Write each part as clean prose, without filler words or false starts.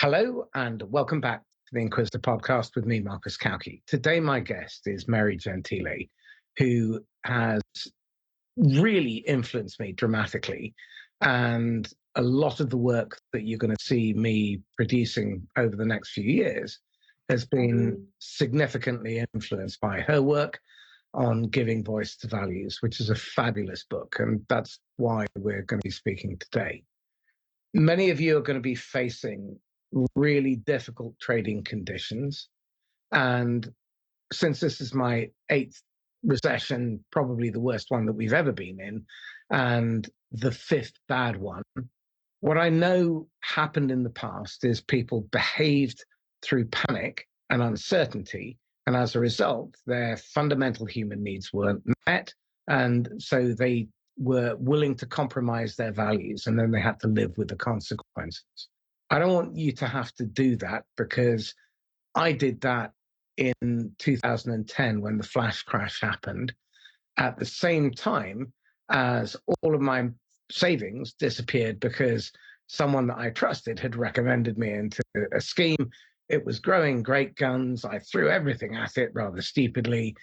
Hello, and welcome back to the Inquisitor podcast with me, Marcus Kauke. Today, my guest is Mary Gentile, who has really influenced me dramatically. And a lot of the work that you're going to see me producing over the next few years has been significantly influenced by her work on giving voice to values, which is a fabulous book. And that's why we're going to be speaking today. Many of you are going to be facing really difficult trading conditions. And since this is my eighth recession, probably the worst one that we've ever been in, and the fifth bad one, what I know happened in the past is people behaved through panic and uncertainty. And as a result, their fundamental human needs weren't met. And so they were willing to compromise their values, and then they had to live with the consequences. I don't want you to have to do that, because I did that in 2010 when the flash crash happened, at the same time as all of my savings disappeared because someone that I trusted had recommended me into a scheme. It was growing great guns. I threw everything at it rather stupidly,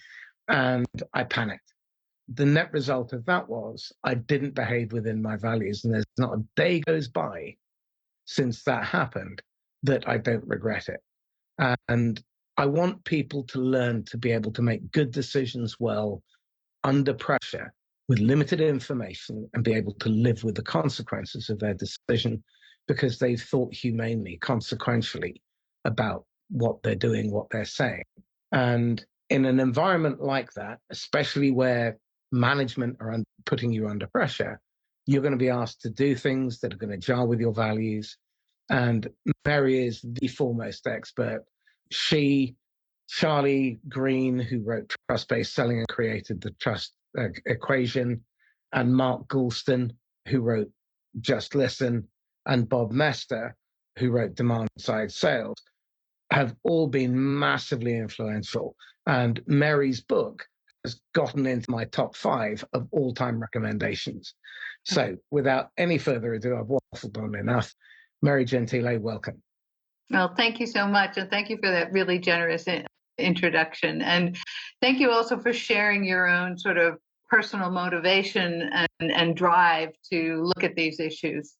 and I panicked. The net result of that was I didn't behave within my values, and there's not a day goes by since that happened that I don't regret it. And I want people to learn to be able to make good decisions well under pressure with limited information, and be able to live with the consequences of their decision, because they've thought humanely, consequentially about what they're doing, what they're saying. And in an environment like that, especially where management are putting you under pressure, you're going to be asked to do things that are going to jar with your values. And Mary is the foremost expert. She, Charlie Green, who wrote Trust-Based Selling and created the trust equation, and Mark Goulston, who wrote Just Listen, and Bob Mester, who wrote Demand-Side Sales, have all been massively influential. And Mary's book has gotten into my top 5 of all-time recommendations. So without any further ado, I've waffled on enough. Mary Gentile, welcome. Well, thank you so much. And thank you for that really generous introduction. And thank you also for sharing your own sort of personal motivation and drive to look at these issues.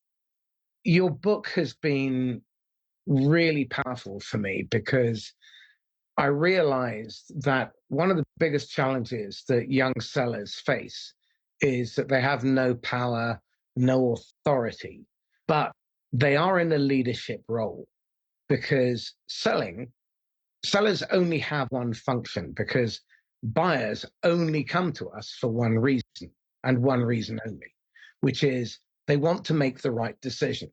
Your book has been really powerful for me, because I realized that one of the biggest challenges that young sellers face is that they have no power, no authority, but they are in a leadership role, because sellers only have one function, because buyers only come to us for one reason, and one reason only, which is they want to make the right decision.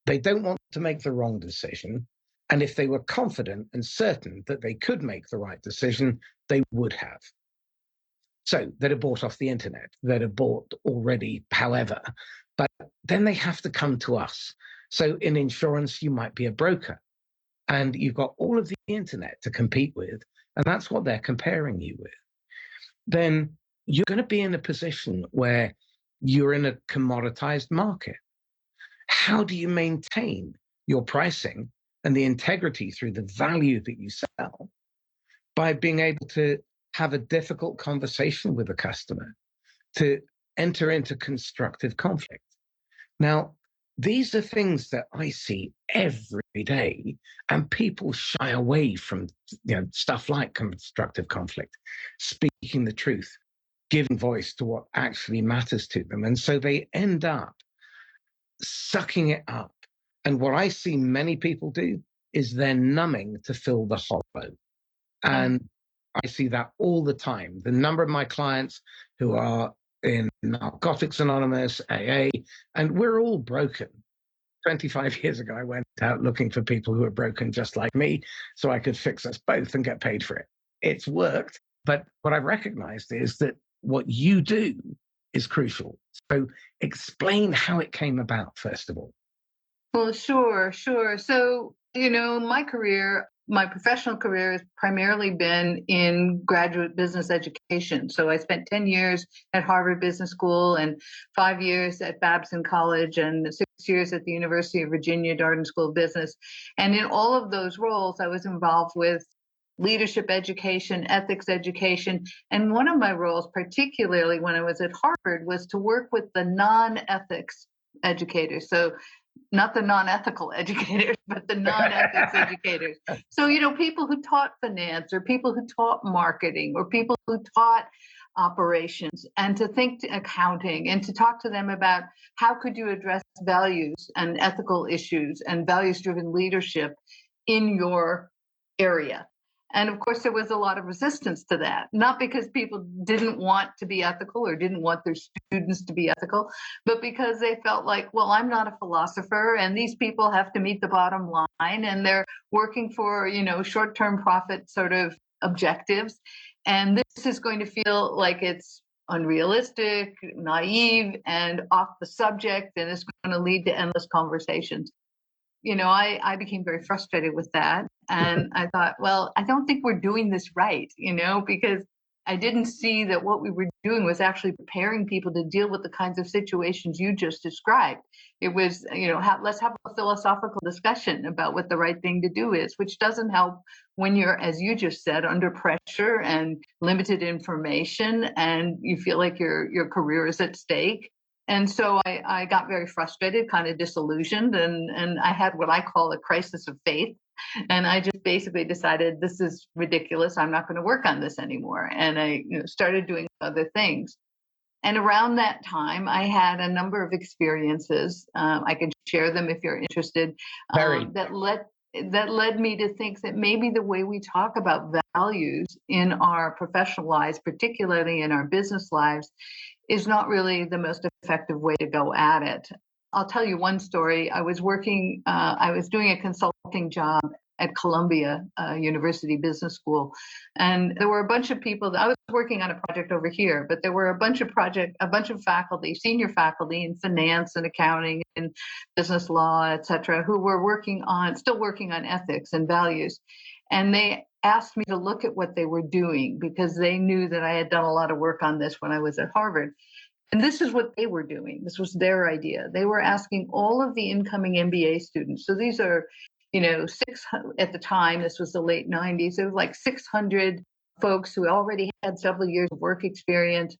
They don't want to make the wrong decision. And if they were confident and certain that they could make the right decision, they would have. So they'd have bought off the internet, they'd have bought already, however, but then they have to come to us. So in insurance, you might be a broker, and you've got all of the internet to compete with, and that's what they're comparing you with. Then you're going to be in a position where you're in a commoditized market. How do you maintain your pricing and the integrity through the value that you sell? By being able to have a difficult conversation with a customer, to enter into constructive conflict. Now, these are things that I see every day, and people shy away from stuff like constructive conflict, speaking the truth, giving voice to what actually matters to them. And so they end up sucking it up. And what I see many people do is they're numbing to fill the hollow. And I see that all the time. The number of my clients who are in Narcotics Anonymous, AA, and we're all broken. 25 years ago, I went out looking for people who were broken just like me, so I could fix us both and get paid for it. It's worked. But what I've recognized is that what you do is crucial. So explain how it came about, first of all. Well, sure. So, my career, my professional career has primarily been in graduate business education. So I spent 10 years at Harvard Business School and 5 years at Babson College and 6 years at the University of Virginia Darden School of Business. And in all of those roles, I was involved with leadership education, ethics education. And one of my roles, particularly when I was at Harvard, was to work with the non-ethics educators. So not the non-ethical educators, but the non-ethics educators. So, people who taught finance or people who taught marketing or people who taught operations and to think to accounting and to talk to them about how could you address values and ethical issues and values-driven leadership in your area. And of course, there was a lot of resistance to that, not because people didn't want to be ethical or didn't want their students to be ethical, but because they felt like, well, I'm not a philosopher and these people have to meet the bottom line and they're working for, short-term profit sort of objectives. And this is going to feel like it's unrealistic, naive, and off the subject, and it's going to lead to endless conversations. I became very frustrated with that. And I thought, well, I don't think we're doing this right, because I didn't see that what we were doing was actually preparing people to deal with the kinds of situations you just described. It was, let's have a philosophical discussion about what the right thing to do is, which doesn't help when you're, as you just said, under pressure and limited information and you feel like your career is at stake. And so I got very frustrated, kind of disillusioned, and I had what I call a crisis of faith. And I just basically decided this is ridiculous. I'm not going to work on this anymore. And I started doing other things. And around that time, I had a number of experiences. I can share them if you're interested. That led me to think that maybe the way we talk about values in our professional lives, particularly in our business lives, is not really the most effective way to go at it. I'll tell you one story. I was doing a consulting job at Columbia University Business School. And there were a bunch of people I was working on a project over here, but there were a bunch of faculty, senior faculty in finance and accounting and business law, et cetera, who were still working on ethics and values. And they asked me to look at what they were doing because they knew that I had done a lot of work on this when I was at Harvard. And this is what they were doing. This was their idea. They were asking all of the incoming MBA students. So these are, at the time, this was the late 90s, it was like 600 folks who already had several years of work experience.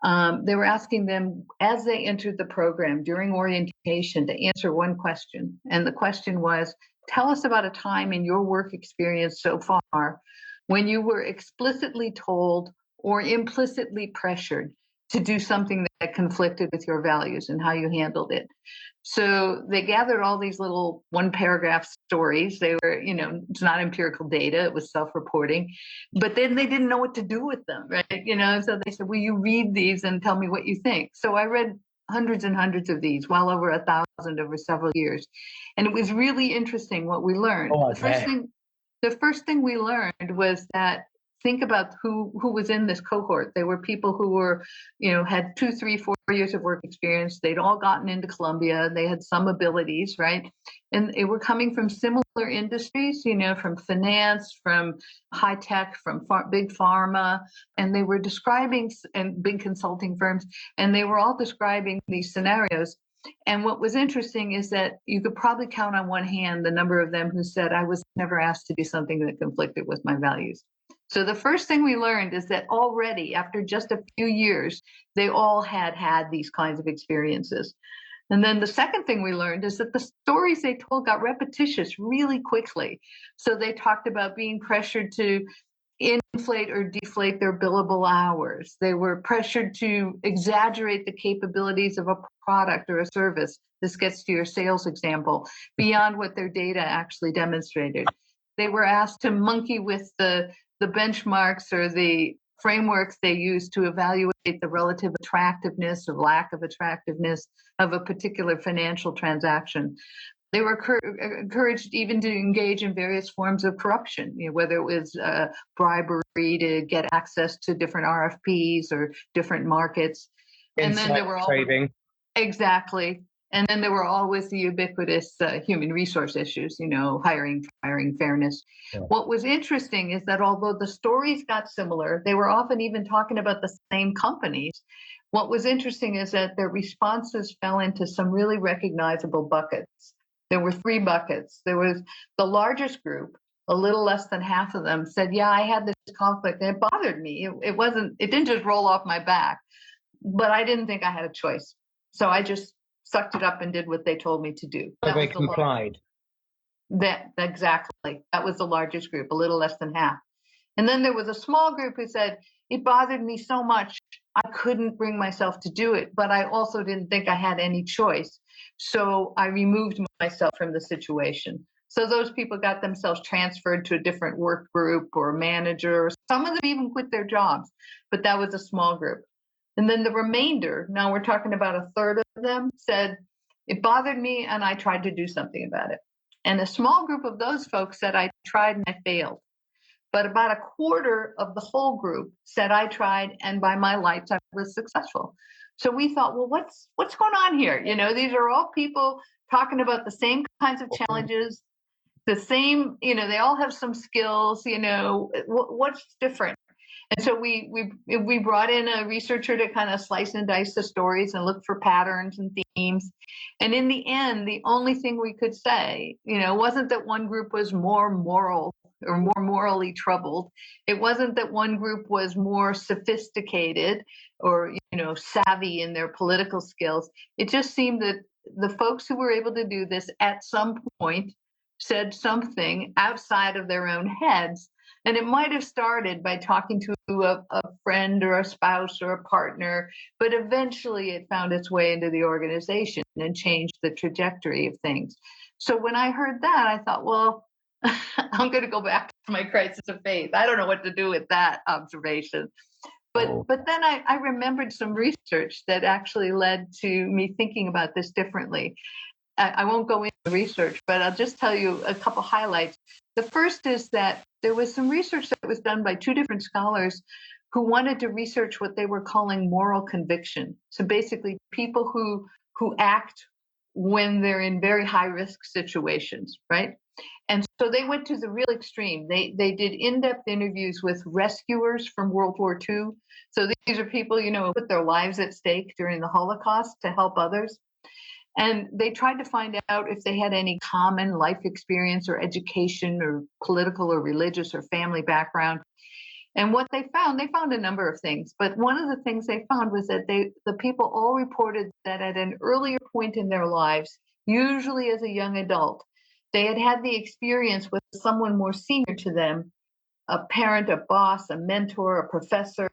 They were asking them as they entered the program during orientation to answer one question. And the question was, tell us about a time in your work experience so far when you were explicitly told or implicitly pressured to do something that conflicted with your values and how you handled it. So they gathered all these little one-paragraph stories. They were, it's not empirical data, it was self-reporting, but then they didn't know what to do with them, right? So they said, will you read these and tell me what you think? So I read hundreds and hundreds of these, well over 1,000 over several years. And it was really interesting what we learned. Oh, the first thing we learned was that think about who was in this cohort. They were people who were, had 2, 3, 4 years of work experience. They'd all gotten into Columbia. They had some abilities, right? And they were coming from similar industries, from finance, from high tech, from big pharma. And they were describing, and big consulting firms, and they were all describing these scenarios. And what was interesting is that you could probably count on one hand the number of them who said, I was never asked to do something that conflicted with my values. So the first thing we learned is that already after just a few years, they all had these kinds of experiences. And then the second thing we learned is that the stories they told got repetitious really quickly. So they talked about being pressured to inflate or deflate their billable hours. They were pressured to exaggerate the capabilities of a product or a service. This gets to your sales example, beyond what their data actually demonstrated. They were asked to monkey with the benchmarks or the frameworks they use to evaluate the relative attractiveness or lack of attractiveness of a particular financial transaction. They were encouraged even to engage in various forms of corruption, whether it was bribery to get access to different RFPs or different markets. And then there were all trading. Exactly. And then there were always the ubiquitous human resource issues, hiring, firing, fairness. Yeah. What was interesting is that although the stories got similar, they were often even talking about the same companies. What was interesting is that their responses fell into some really recognizable buckets. There were three buckets. There was the largest group, a little less than half of them said, yeah, I had this conflict and it bothered me. It didn't just roll off my back, but I didn't think I had a choice. So I just sucked it up and did what they told me to do. So they complied. Exactly. That was the largest group, a little less than half. And then there was a small group who said, it bothered me so much, I couldn't bring myself to do it, but I also didn't think I had any choice. So I removed myself from the situation. So those people got themselves transferred to a different work group or manager. Some of them even quit their jobs, but that was a small group. And then the remainder, now we're talking about a third of them, said, it bothered me and I tried to do something about it. And a small group of those folks said, I tried and I failed. But about a quarter of the whole group said, I tried and by my lights, I was successful. So we thought, well, what's going on here? These are all people talking about the same kinds of challenges, the same, they all have some skills, what's different? And so we brought in a researcher to kind of slice and dice the stories and look for patterns and themes. And in the end, the only thing we could say, wasn't that one group was more moral or more morally troubled. It wasn't that one group was more sophisticated or, savvy in their political skills. It just seemed that the folks who were able to do this at some point said something outside of their own heads. And it might have started by talking to a friend or a spouse or a partner, but eventually it found its way into the organization and changed the trajectory of things. So when I heard that, I thought, well, I'm going to go back to my crisis of faith. I don't know what to do with that observation. But then I remembered some research that actually led to me thinking about this differently. I won't go into the research, but I'll just tell you a couple highlights. The first is that there was some research that was done by two different scholars who wanted to research what they were calling moral conviction. So basically people who act when they're in very high risk situations, right? And so they went to the real extreme. They did in-depth interviews with rescuers from World War II. So these are people, who put their lives at stake during the Holocaust to help others. And they tried to find out if they had any common life experience or education or political or religious or family background. And what they found a number of things. But one of the things they found was that the people all reported that at an earlier point in their lives, usually as a young adult, they had had the experience with someone more senior to them, a parent, a boss, a mentor, a professor,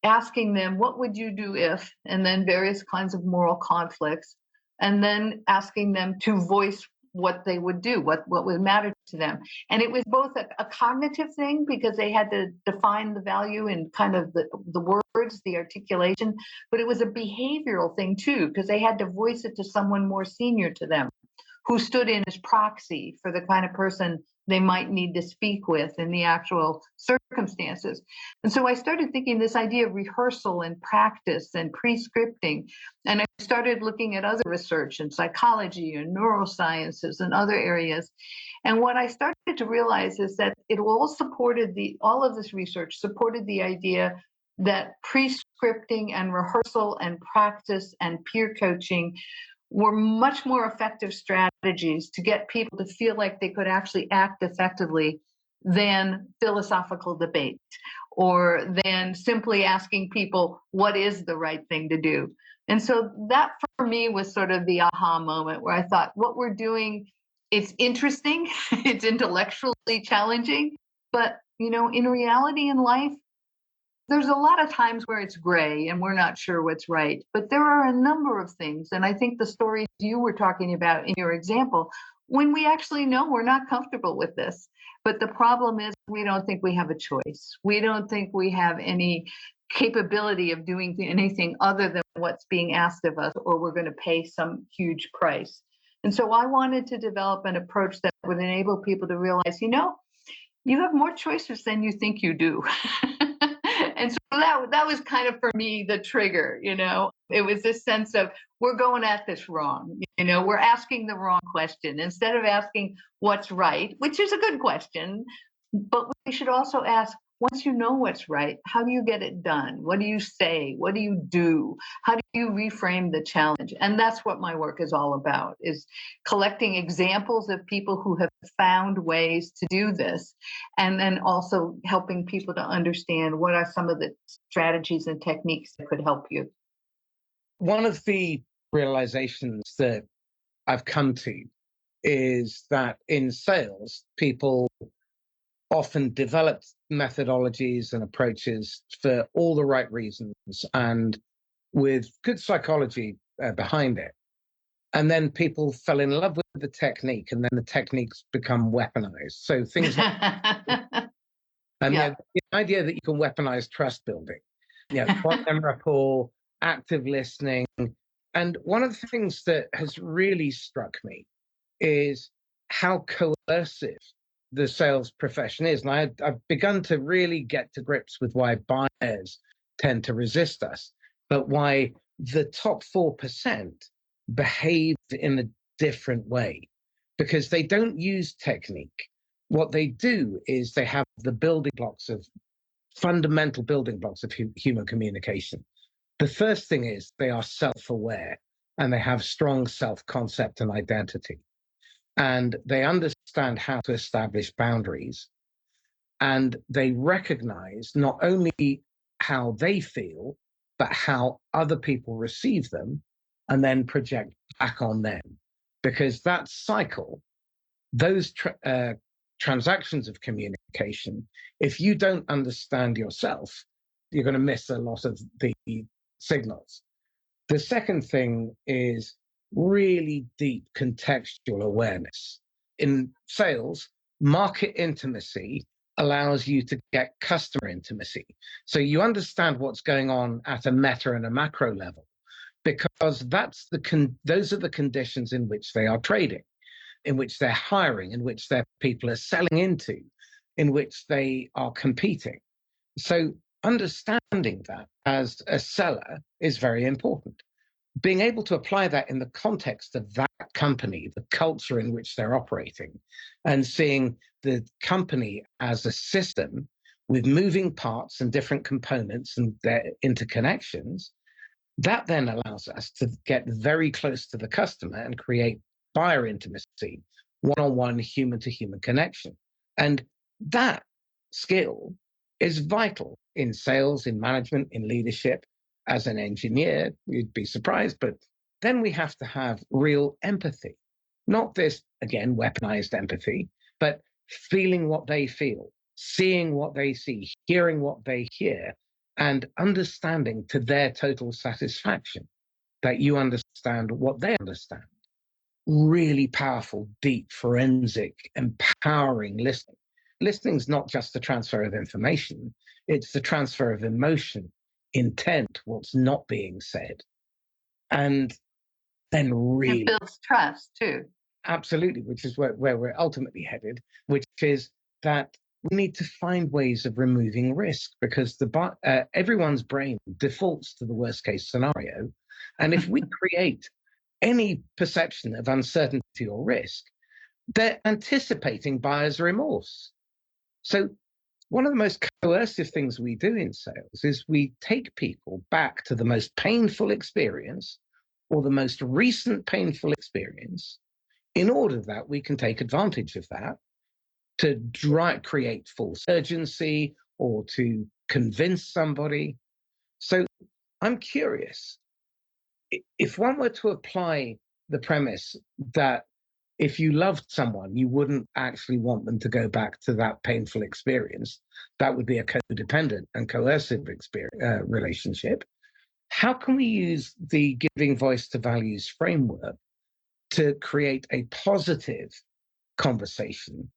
asking them, what would you do if, and then various kinds of moral conflicts, and then asking them to voice what they would do, what would matter to them. And it was both a cognitive thing because they had to define the value in kind of the words, the articulation, but it was a behavioral thing too, because they had to voice it to someone more senior to them who stood in as proxy for the kind of person they might need to speak with in the actual circumstances. And so I started thinking this idea of rehearsal and practice and pre-scripting. And I started looking at other research in psychology and neurosciences and other areas. And what I started to realize is that all of this research supported the idea that pre-scripting and rehearsal and practice and peer coaching were much more effective strategies to get people to feel like they could actually act effectively than philosophical debate or than simply asking people what is the right thing to do. And so that for me was sort of the aha moment where I thought what we're doing, it's interesting, it's intellectually challenging, but in reality in life, there's a lot of times where it's gray and we're not sure what's right, but there are a number of things. And I think the stories you were talking about in your example, when we actually know we're not comfortable with this, but the problem is we don't think we have a choice. We don't think we have any capability of doing anything other than what's being asked of us, or we're going to pay some huge price. And so I wanted to develop an approach that would enable people to realize, you have more choices than you think you do. And so that was kind of for me the trigger, you know. It was this sense of we're going at this wrong, you know, we're asking the wrong question. Instead of asking what's right, which is a good question, but we should also ask, once you know what's right, how do you get it done? What do you say? What do you do? How do you reframe the challenge? And that's what my work is all about, is collecting examples of people who have found ways to do this, and then also helping people to understand what are some of the strategies and techniques that could help you. One of the realizations that I've come to is that in sales, people often developed methodologies and approaches for all the right reasons and with good psychology behind it. And then people fell in love with the technique, and then the techniques become weaponized. So things like, and Yeah. the idea that you can weaponize trust building, trust and rapport, active listening. And one of the things that has really struck me is how coercive the sales profession is. And I've begun to really get to grips with why buyers tend to resist us, but why the top 4% behave in a different way because they don't use technique. What they do is they have the building blocks of fundamental building blocks of human communication. The first thing is they are self aware and they have strong self concept and identity. And they understand how to establish boundaries. And they recognize not only how they feel, but how other people receive them and then project back on them. Because that cycle, those transactions of communication, if you don't understand yourself, you're going to miss a lot of the signals. The second thing is really deep contextual awareness. In sales, market intimacy allows you to get customer intimacy. So you understand what's going on at a meta and a macro level, because those are the conditions in which they are trading, in which they're hiring, in which their people are selling into, in which they are competing. So understanding that as a seller is very important. Being able to apply that in the context of that company, the culture in which they're operating, and seeing the company as a system with moving parts and different components and their interconnections, that then allows us to get very close to the customer and create buyer intimacy, one-on-one human-to-human connection. And that skill is vital in sales, in management, in leadership. As an engineer, you'd be surprised, but then we have to have real empathy, not this, again, weaponized empathy, but feeling what they feel, seeing what they see, hearing what they hear, and understanding to their total satisfaction that you understand what they understand. Really powerful, deep, forensic, empowering listening. Listening is not just the transfer of information, it's the transfer of emotion, intent, what's not being said. And then It really, builds trust too. absolutely, which is where we're ultimately headed, which is that we need to find ways of removing risk because everyone's brain defaults to the worst case scenario. And if we create any perception of uncertainty or risk, they're anticipating buyer's remorse. So one of the most coercive things we do in sales is we take people back to the most painful experience or the most recent painful experience in order that we can take advantage of that to create false urgency or to convince somebody. So I'm curious, if one were to apply the premise that if you loved someone, you wouldn't actually want them to go back to that painful experience, that would be a codependent and coercive relationship. How can we use the giving voice to values framework to create a positive conversation?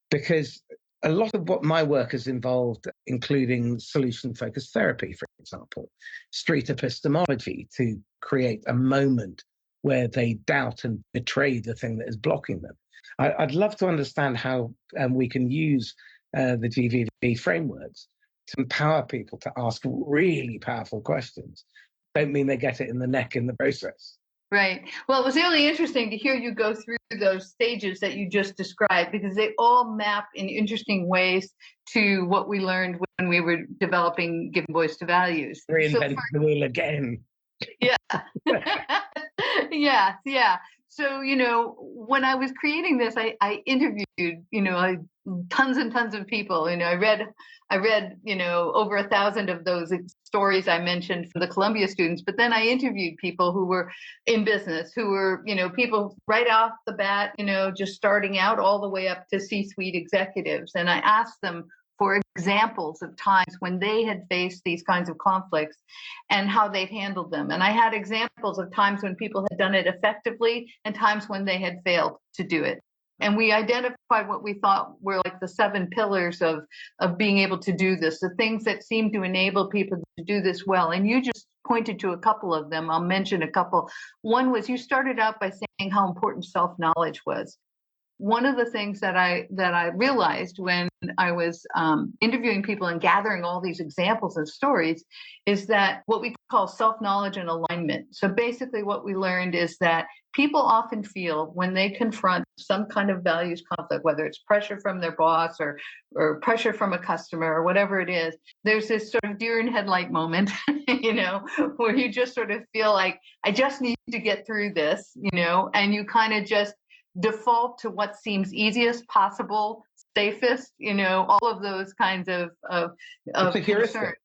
Because a lot of what my work has involved, including solution-focused therapy, for example, street epistemology to create a moment where they doubt and betray the thing that is blocking them. I'd love to understand how we can use the GVV frameworks to empower people to ask really powerful questions don't mean they get it in the neck in the process. Right. Well, it was really interesting to hear you go through those stages that you just described, because they all map in interesting ways to what we learned when we were developing Giving Voice to Values. Reinventing the wheel again. Yeah. Yeah. So, when I was creating this, I interviewed, tons and tons of people. I read, over 1,000 of those stories I mentioned from the Columbia students, but then I interviewed people who were in business, who were, people right off the bat, just starting out all the way up to C-suite executives. And I asked them for examples of times when they had faced these kinds of conflicts and how they'd handled them. And I had examples of times when people had done it effectively and times when they had failed to do it. And we identified what we thought were like the 7 pillars of being able to do this, the things that seem to enable people to do this well. And you just pointed to a couple of them. I'll mention a couple. One was, you started out by saying how important self-knowledge was. One of the things that I realized when I was interviewing people and gathering all these examples and stories is that what we call self-knowledge and alignment. So basically what we learned is that people often feel when they confront some kind of values conflict, whether it's pressure from their boss or pressure from a customer or whatever it is, there's this sort of deer in headlight moment, where you just sort of feel like, I just need to get through this, and you kind of just default to what seems easiest possible, safest, all of those kinds of concerns.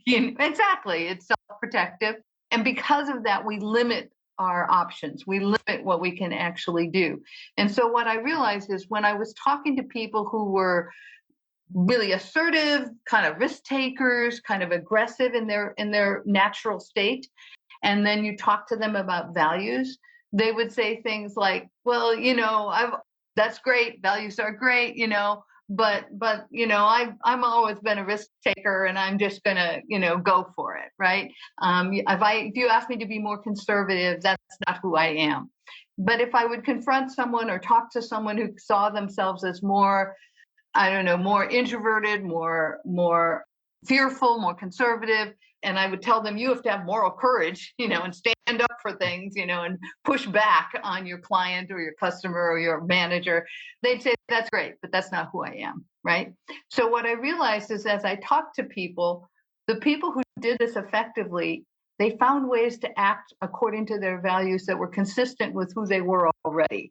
Exactly. It's self-protective. And because of that, we limit our options. We limit what we can actually do. And so what I realized is when I was talking to people who were really assertive, kind of risk takers, kind of aggressive in their natural state, and then you talk to them about values, they would say things like, well, that's great. Values are great, but I'm always been a risk taker and I'm just going to, go for it. Right. If you ask me to be more conservative, that's not who I am. But if I would confront someone or talk to someone who saw themselves as more, more introverted, more fearful, more conservative, and I would tell them, you have to have moral courage, and stand up for things, and push back on your client or your customer or your manager. They'd say, that's great, but that's not who I am, right? So what I realized is, as I talked to people, the people who did this effectively, they found ways to act according to their values that were consistent with who they were already.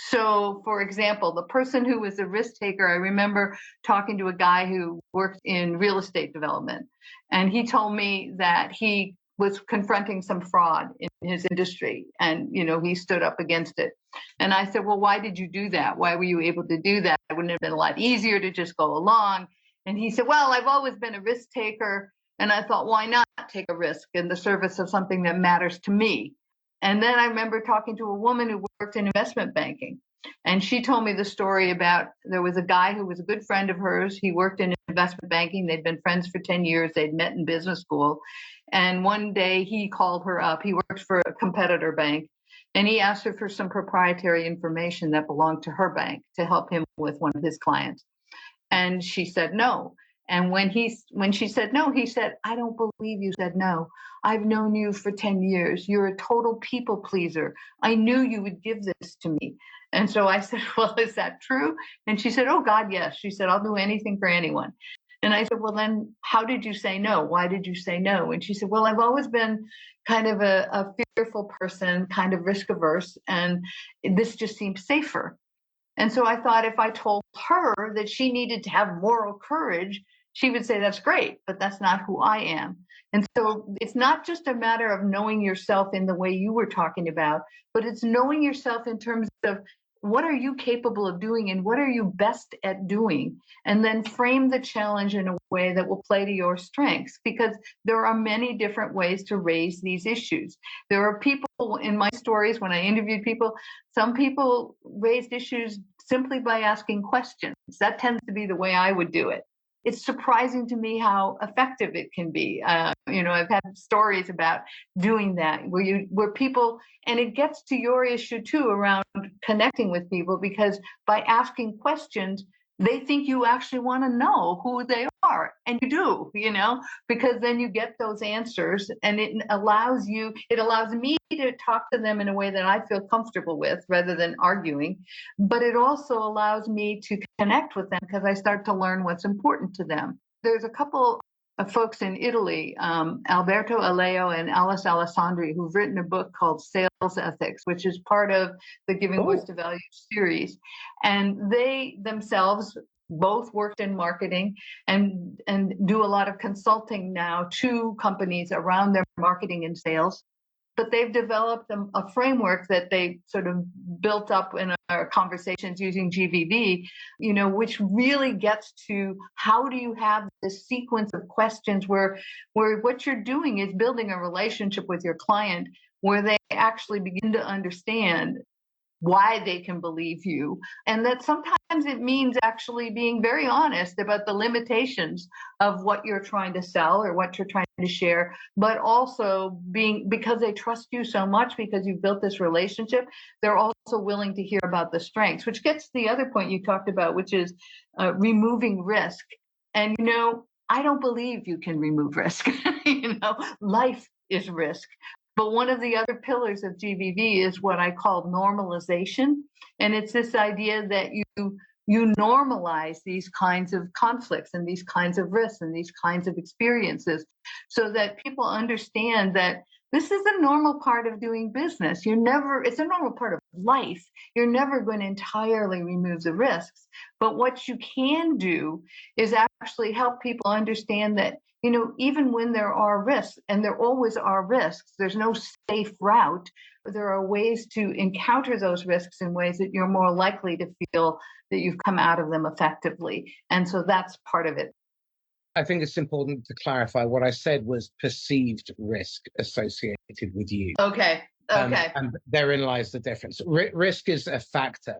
So, for example, the person who was a risk taker, I remember talking to a guy who worked in real estate development, and he told me that he was confronting some fraud in his industry, and he stood up against it. And I said, well, why did you do that? Why were you able to do that? Wouldn't it have been a lot easier to just go along? And he said, well, I've always been a risk taker, and I thought, why not take a risk in the service of something that matters to me? And then I remember talking to a woman who worked in investment banking. And she told me the story about, there was a guy who was a good friend of hers. He worked in investment banking. They'd been friends for 10 years. They'd met in business school. And one day he called her up. He worked for a competitor bank. And he asked her for some proprietary information that belonged to her bank to help him with one of his clients. And she said no. And when she said no, he said, I don't believe you said no. I've known you for 10 years. You're a total people pleaser. I knew you would give this to me. And so I said, well, is that true? And she said, oh, God, yes. She said, I'll do anything for anyone. And I said, well, then how did you say no? Why did you say no? And she said, well, I've always been kind of a fearful person, kind of risk averse, and this just seems safer. And so I thought, if I told her that she needed to have moral courage, she would say, that's great, but that's not who I am. And so it's not just a matter of knowing yourself in the way you were talking about, but it's knowing yourself in terms of what are you capable of doing and what are you best at doing? And then frame the challenge in a way that will play to your strengths, because there are many different ways to raise these issues. There are people in my stories, when I interviewed people, some people raised issues simply by asking questions. That tends to be the way I would do it. It's surprising to me how effective it can be. I've had stories about doing that where people, and it gets to your issue too around connecting with people, because by asking questions, they think you actually want to know who they are, and you do, because then you get those answers, and it allows me to talk to them in a way that I feel comfortable with rather than arguing, but it also allows me to connect with them because I start to learn what's important to them. There's a couple of folks in Italy, Alberto Aleo and Alice Alessandri, who've written a book called Sales Ethics, which is part of the Giving Voice to Value series. And they themselves both worked in marketing and do a lot of consulting now to companies around their marketing and sales. But they've developed a framework that they sort of built up in our conversations using GVV, which really gets to how do you have this sequence of questions where what you're doing is building a relationship with your client where they actually begin to understand why they can believe you. And that sometimes it means actually being very honest about the limitations of what you're trying to sell or what you're trying to share, but also because they trust you so much because you've built this relationship, they're also willing to hear about the strengths, which gets to the other point you talked about, which is removing risk. And, I don't believe you can remove risk. Life is risk. But one of the other pillars of GVV is what I call normalization. And it's this idea that you normalize these kinds of conflicts and these kinds of risks and these kinds of experiences so that people understand that this is a normal part of doing business. It's a normal part of life. You're never going to entirely remove the risks. But what you can do is actually help people understand that, even when there are risks, and there always are risks, there's no safe route. There are ways to encounter those risks in ways that you're more likely to feel that you've come out of them effectively. And so that's part of it. I think it's important to clarify what I said was perceived risk associated with you. Okay. And therein lies the difference. Risk is a factor,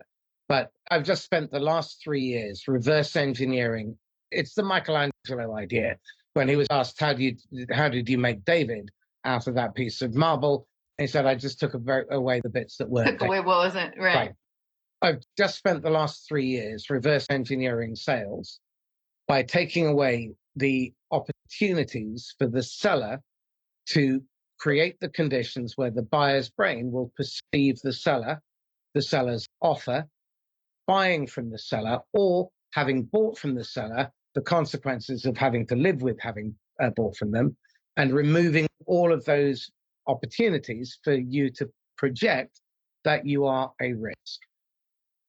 but I've just spent the last 3 years reverse engineering. It's the Michelangelo idea. When he was asked, how did you make David out of that piece of marble? And he said, I just took away the bits that weren't. Took away what wasn't, right. I've just spent the last 3 years reverse engineering sales by taking away the opportunities for the seller to create the conditions where the buyer's brain will perceive the seller's offer, buying from the seller, or having bought from the seller, the consequences of having to live with having bought from them, and removing all of those opportunities for you to project that you are a risk.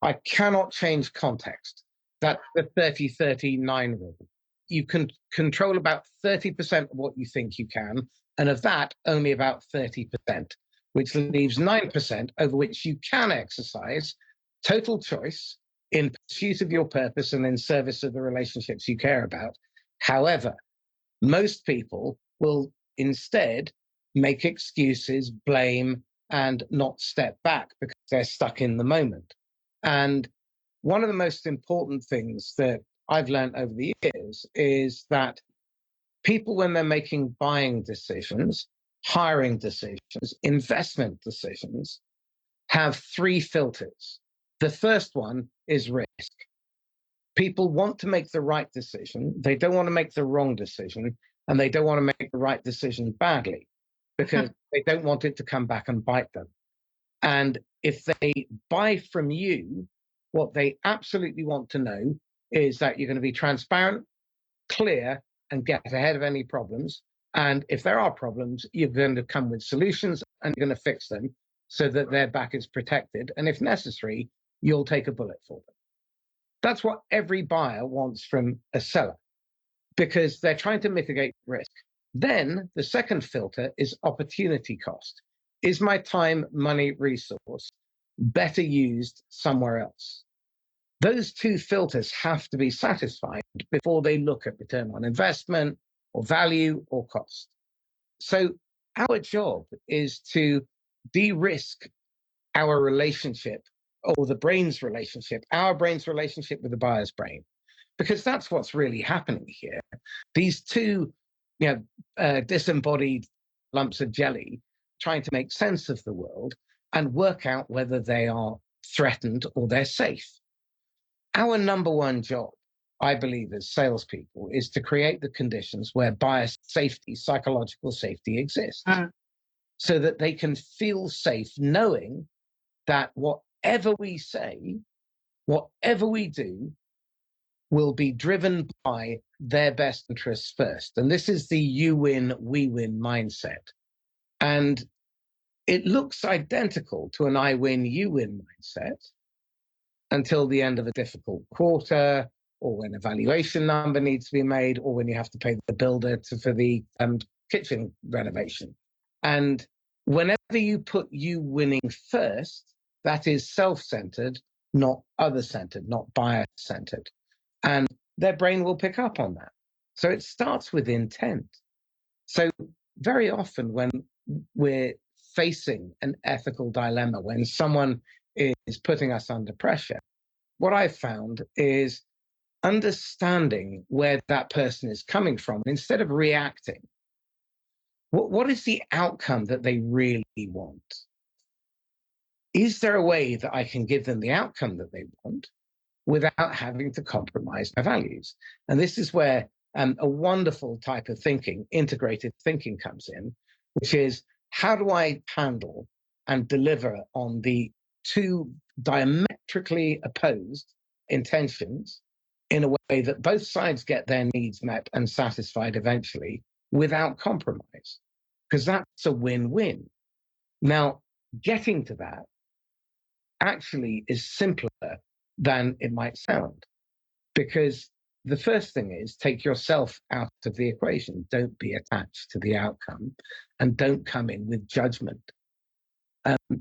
I cannot change context. That's the 30-39 rule. You can control about 30% of what you think you can, and of that, only about 30%, which leaves 9% over which you can exercise total choice in pursuit of your purpose and in service of the relationships you care about. However, most people will instead make excuses, blame, and not step back because they're stuck in the moment. And one of the most important things that I've learned over the years is that people, when they're making buying decisions, hiring decisions, investment decisions, have 3 filters. The first one is risk. People want to make the right decision. They don't want to make the wrong decision, and they don't want to make the right decision badly because they don't want it to come back and bite them. And if they buy from you, what they absolutely want to know is that you're going to be transparent, clear, and get ahead of any problems. And if there are problems, you're going to come with solutions and you're going to fix them so that their back is protected. And if necessary, you'll take a bullet for them. That's what every buyer wants from a seller because they're trying to mitigate risk. Then the second filter is opportunity cost. Is my time, money, resource better used somewhere else? Those 2 filters have to be satisfied before they look at return on investment or value or cost. So our job is to de-risk our relationship, or the brain's relationship, our brain's relationship with the buyer's brain, because that's what's really happening here. These 2 disembodied lumps of jelly trying to make sense of the world and work out whether they are threatened or they're safe. Our number one job, I believe, as salespeople, is to create the conditions where bias safety, psychological safety exists, so that they can feel safe knowing that whatever we say, whatever we do, will be driven by their best interests first. And this is the you win, we win mindset. And it looks identical to an I win, you win mindset until the end of a difficult quarter, or when a valuation number needs to be made, or when you have to pay the builder for the kitchen renovation. And whenever you put you winning first, that is self-centered, not other-centered, not bias-centered. And their brain will pick up on that. So it starts with intent. So very often when we're facing an ethical dilemma, when someone is putting us under pressure, what I've found is understanding where that person is coming from. Instead of reacting, what is the outcome that they really want? Is there a way that I can give them the outcome that they want without having to compromise their values? And this is where a wonderful type of thinking, integrated thinking, comes in, which is, how do I handle and deliver on the two diametrically opposed intentions in a way that both sides get their needs met and satisfied eventually without compromise? Because that's a win-win. Now, getting to that actually is simpler than it might sound, because the first thing is, take yourself out of the equation. Don't be attached to the outcome, and don't come in with judgment.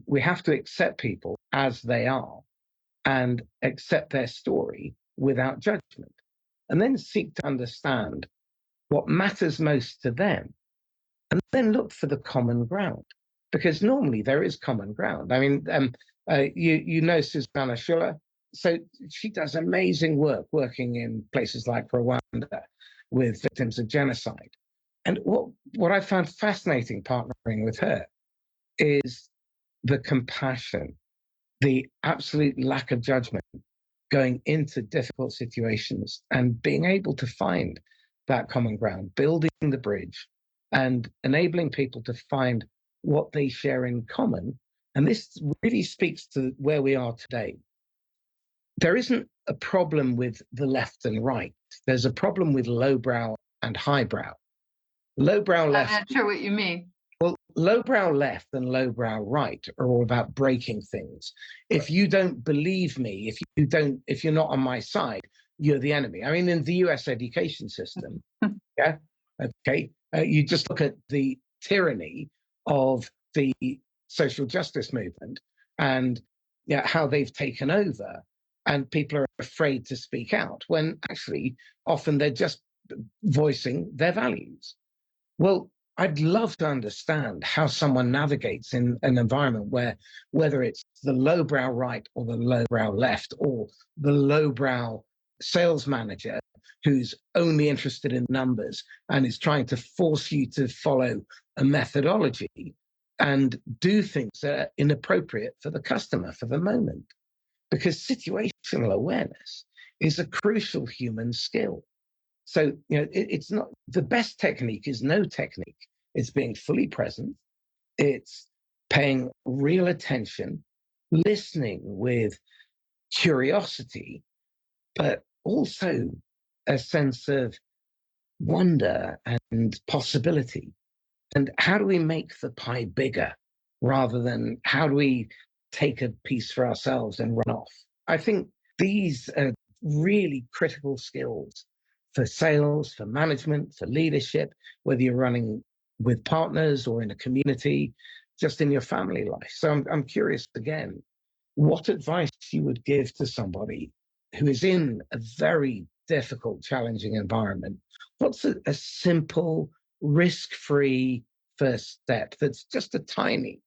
We have to accept people as they are and accept their story without judgment, and then seek to understand what matters most to them, and then look for the common ground, because normally there is common ground. I mean, you know Susanna Schuller. So she does amazing work working in places like Rwanda with victims of genocide. And what I found fascinating partnering with her is the compassion, the absolute lack of judgment going into difficult situations, and being able to find that common ground, building the bridge, and enabling people to find what they share in common. And this really speaks to where we are today. There isn't a problem with the left and right. There's a problem with lowbrow and highbrow. Lowbrow left. I'm not sure what you mean. Well, lowbrow left and lowbrow right are all about breaking things. If you don't believe me, if you're not on my side, you're the enemy. I mean, in the US education system, yeah, okay, you just look at the tyranny of the social justice movement, and yeah, how they've taken over, and people are afraid to speak out when actually often they're just voicing their values. Well, I'd love to understand how someone navigates in an environment where, whether it's the lowbrow right or the lowbrow left, or the lowbrow sales manager who's only interested in numbers and is trying to force you to follow a methodology and do things that are inappropriate for the customer for the moment. Because situational awareness is a crucial human skill. So, it's not, the best technique is no technique. It's being fully present. It's paying real attention, listening with curiosity, but also a sense of wonder and possibility. And how do we make the pie bigger rather than how do we take a piece for ourselves and run off? I think these are really critical skills for sales, for management, for leadership, whether you're running with partners or in a community, just in your family life. So I'm curious again, what advice you would give to somebody who is in a very difficult, challenging environment. What's a simple, risk-free first step that's just a tiny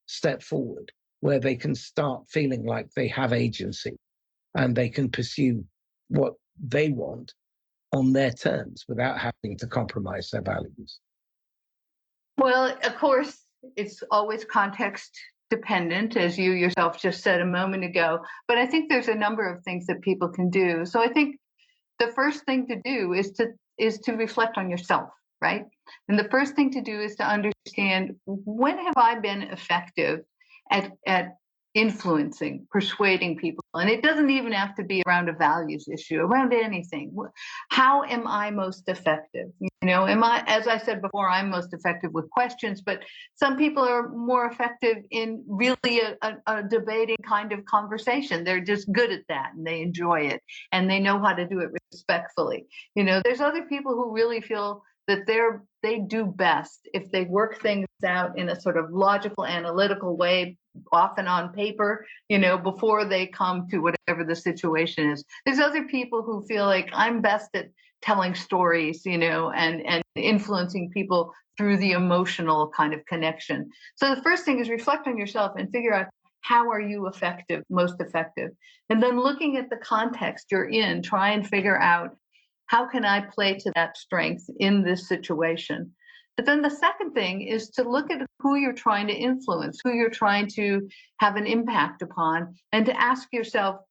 step forward, where they can start feeling like they have agency and they can pursue what they want on their terms without having to compromise their values? Well, of course, it's always context dependent, as you yourself just said a moment ago. But I think there's a number of things that people can do. So I think the first thing to do is to reflect on yourself, right? And the first thing to do is to understand, when have I been effective at influencing, persuading people? And it doesn't even have to be around a values issue, around anything. How am I most effective? Am I, as I said before, I'm most effective with questions, but some people are more effective in really a debating kind of conversation. They're just good at that and they enjoy it and they know how to do it respectfully. There's other people who really feel that they do best if they work things out in a sort of logical, analytical way, often on paper, before they come to whatever the situation is. There's other people who feel like, I'm best at telling stories, and influencing people through the emotional kind of connection. So the first thing is reflect on yourself and figure out, how are you effective, most effective? And then looking at the context you're in, try and figure out, how can I play to that strength in this situation? But then the second thing is to look at who you're trying to influence, who you're trying to have an impact upon, and to ask yourself,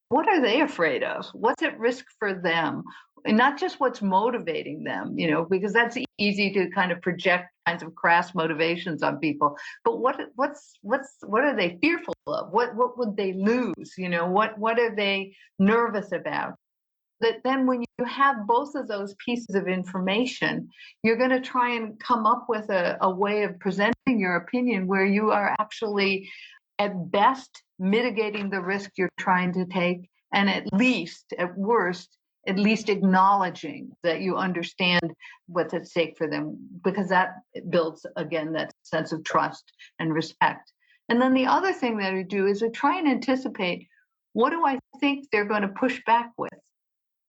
what are they afraid of? What's at risk for them? And not just what's motivating them, because that's easy to kind of project kinds of crass motivations on people. But what are they fearful of? What would they lose? What are they nervous about? That then when you have both of those pieces of information, you're going to try and come up with a way of presenting your opinion where you are actually, at best, mitigating the risk you're trying to take, and at worst, at least acknowledging that you understand what's at stake for them, because that builds, again, that sense of trust and respect. And then the other thing that we do is we try and anticipate, what do I think they're going to push back with?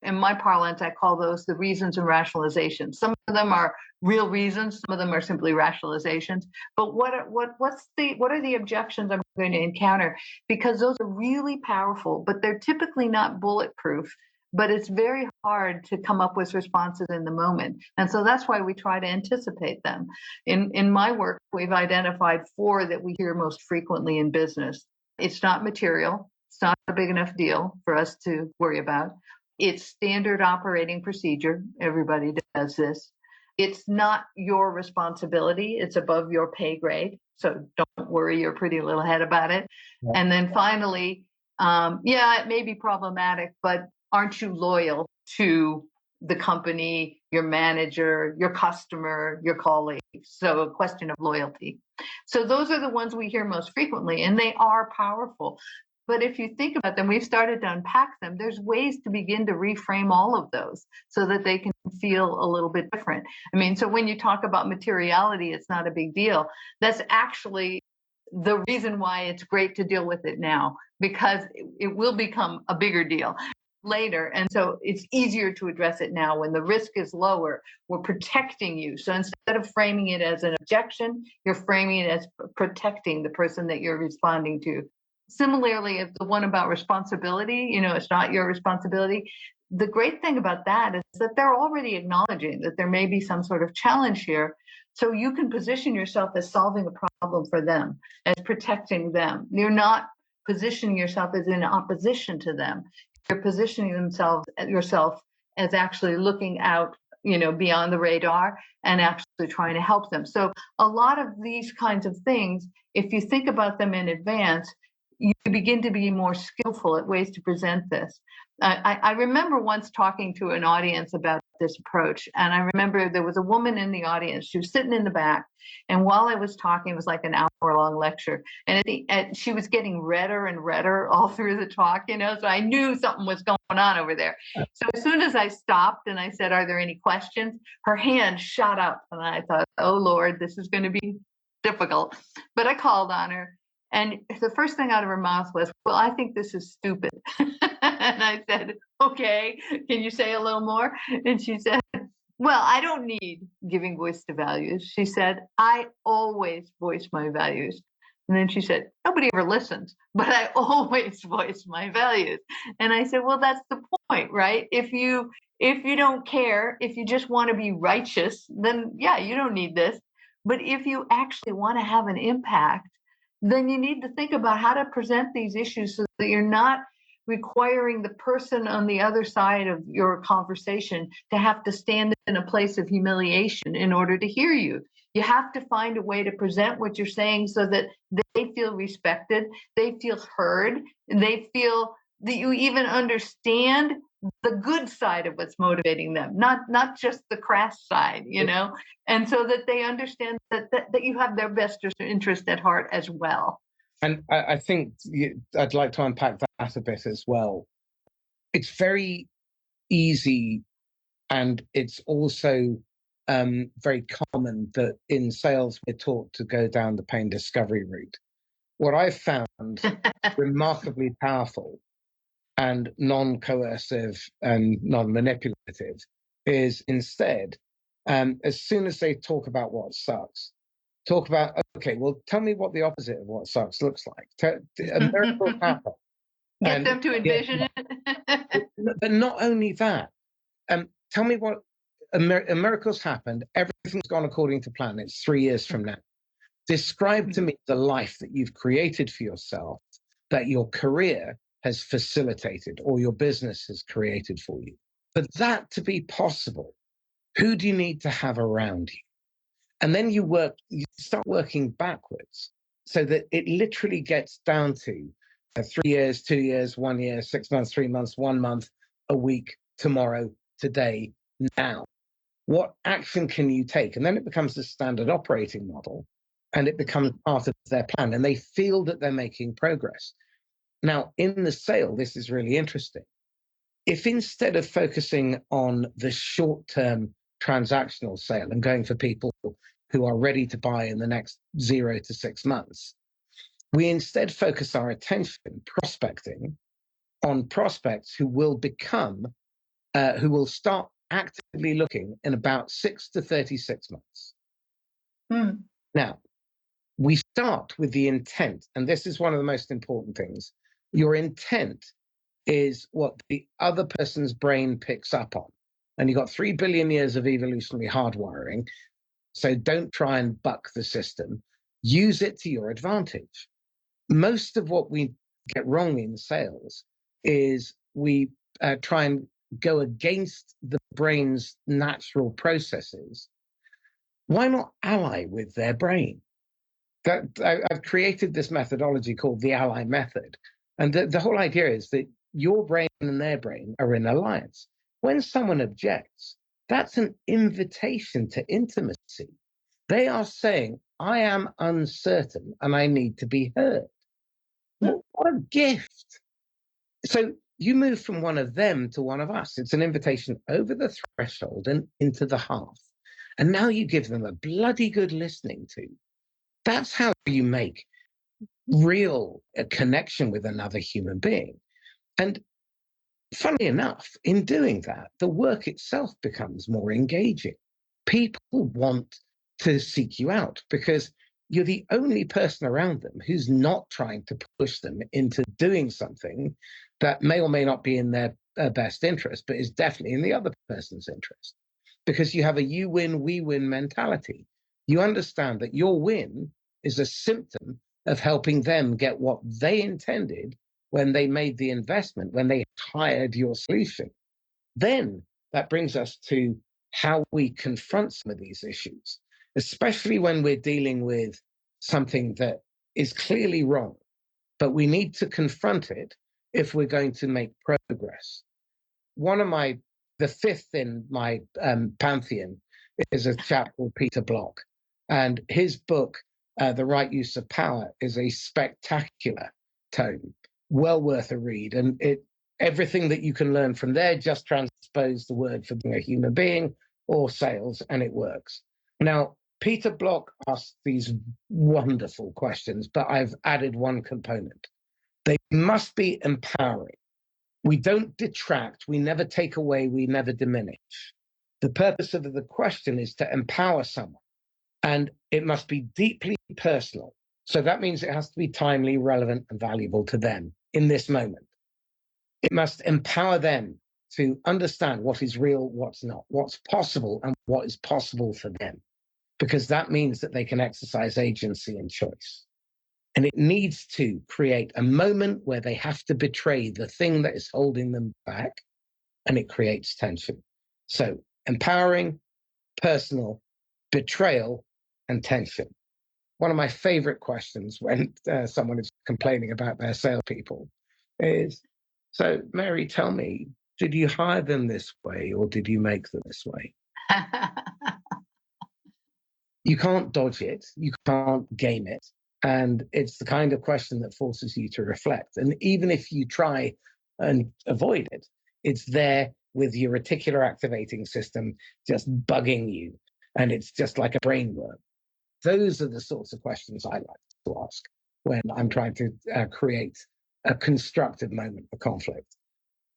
In my parlance, I call those the reasons and rationalizations. Some of them are real reasons, some of them are simply rationalizations. But what are the objections I'm going to encounter? Because those are really powerful, but they're typically not bulletproof. But it's very hard to come up with responses in the moment. And so that's why we try to anticipate them. In my work, we've identified 4 that we hear most frequently in business. It's not material. It's not a big enough deal for us to worry about. It's standard operating procedure. Everybody does this. It's not your responsibility. It's above your pay grade. So don't worry your pretty little head about it. Yeah. And then finally, it may be problematic, but aren't you loyal to the company, your manager, your customer, your colleagues? So a question of loyalty. So those are the ones we hear most frequently, and they are powerful. But if you think about them, we've started to unpack them. There's ways to begin to reframe all of those so that they can feel a little bit different. So when you talk about materiality, it's not a big deal. That's actually the reason why it's great to deal with it now, because it will become a bigger deal later. And so it's easier to address it now when the risk is lower. We're protecting you. So instead of framing it as an objection, you're framing it as protecting the person that you're responding to. Similarly, if the one about responsibility, it's not your responsibility. The great thing about that is that they're already acknowledging that there may be some sort of challenge here. So you can position yourself as solving a problem for them, as protecting them. You're not positioning yourself as in opposition to them. You're positioning yourself as actually looking out, beyond the radar and actually trying to help them. So a lot of these kinds of things, if you think about them in advance, you begin to be more skillful at ways to present this. I remember once talking to an audience about this approach, and I remember there was a woman in the audience. She was sitting in the back, and while I was talking, it was like an hour-long lecture, and she was getting redder and redder all through the talk, so I knew something was going on over there. So as soon as I stopped and I said, "Are there any questions?" her hand shot up, and I thought, "Oh Lord, this is going to be difficult." But I called on her. And the first thing out of her mouth was, "Well, I think this is stupid." And I said, "Okay, can you say a little more?" And she said, "Well, I don't need giving voice to values." She said, "I always voice my values." And then she said, "Nobody ever listens, but I always voice my values." And I said, "Well, that's the point, right? If you don't care, if you just want to be righteous, then yeah, you don't need this. But if you actually want to have an impact, then you need to think about how to present these issues so that you're not requiring the person on the other side of your conversation to have to stand in a place of humiliation in order to hear you. You have to find a way to present what you're saying so that they feel respected, they feel heard, and they feel that you even understand the good side of what's motivating them, not just the crass side, and so that they understand that you have their best interest at heart as well. And I think I'd like to unpack that a bit as well. It's very easy, and it's also very common that in sales we're taught to go down the pain discovery route. What I've found remarkably powerful and non-coercive and non-manipulative is instead, as soon as they talk about what sucks, talk about, okay, well, tell me what the opposite of what sucks looks like. A miracle happen. Get them to envision it. But not only that, tell me what a miracle's happened. Everything's gone according to plan. It's 3 years from now. Describe to me the life that you've created for yourself, that your career has facilitated or your business has created for you. For that to be possible, who do you need to have around you? And then you start working backwards so that it literally gets down to 3 years, 2 years, 1 year, 6 months, 3 months, 1 month, a week, tomorrow, today, now. What action can you take? And then it becomes the standard operating model and it becomes part of their plan and they feel that they're making progress. Now, in the sale, this is really interesting. If instead of focusing on the short-term transactional sale and going for people who are ready to buy in the next 0 to 6 months, we instead focus our attention prospecting on prospects who will start actively looking in about 6 to 36 months. Now, we start with the intent, and this is one of the most important things. Your intent is what the other person's brain picks up on. And you've got 3 billion years of evolutionary hardwiring. So don't try and buck the system. Use it to your advantage. Most of what we get wrong in sales is we try and go against the brain's natural processes. Why not ally with their brain? I've created this methodology called the ally method. And the whole idea is that your brain and their brain are in alliance. When someone objects, that's an invitation to intimacy. They are saying, I am uncertain and I need to be heard. What a gift. So you move from one of them to one of us. It's an invitation over the threshold and into the hearth. And now you give them a bloody good listening to. That's how you make real connection with another human being. And funny enough, in doing that, the work itself becomes more engaging. People want to seek you out because you're the only person around them who's not trying to push them into doing something that may or may not be in their best interest, but is definitely in the other person's interest. Because you have a you win, we win mentality. You understand that your win is a symptom of helping them get what they intended when they made the investment, when they hired your solution. Then that brings us to how we confront some of these issues, especially when we're dealing with something that is clearly wrong, but we need to confront it if we're going to make progress. The fifth in my pantheon is a chap called Peter Block, and his book, The Right Use of Power, is a spectacular tome, well worth a read. And everything that you can learn from there, just transpose the word for being a human being or sales, and it works. Now, Peter Block asks these wonderful questions, but I've added one component. They must be empowering. We don't detract, we never take away, we never diminish. The purpose of the question is to empower someone, and it must be deeply personal. So that means it has to be timely, relevant, and valuable to them in this moment. It must empower them to understand what is real, what's not, what's possible, and what is possible for them, because that means that they can exercise agency and choice. And it needs to create a moment where they have to betray the thing that is holding them back, and it creates tension. So empowering, personal, betrayal, and tension. One of my favorite questions when someone is complaining about their salespeople is, so Mary, tell me, did you hire them this way or did you make them this way? You can't dodge it. You can't game it. And it's the kind of question that forces you to reflect. And even if you try and avoid it, it's there with your reticular activating system just bugging you. And it's just like a brain worm. Those are the sorts of questions I like to ask when I'm trying to create a constructive moment for conflict.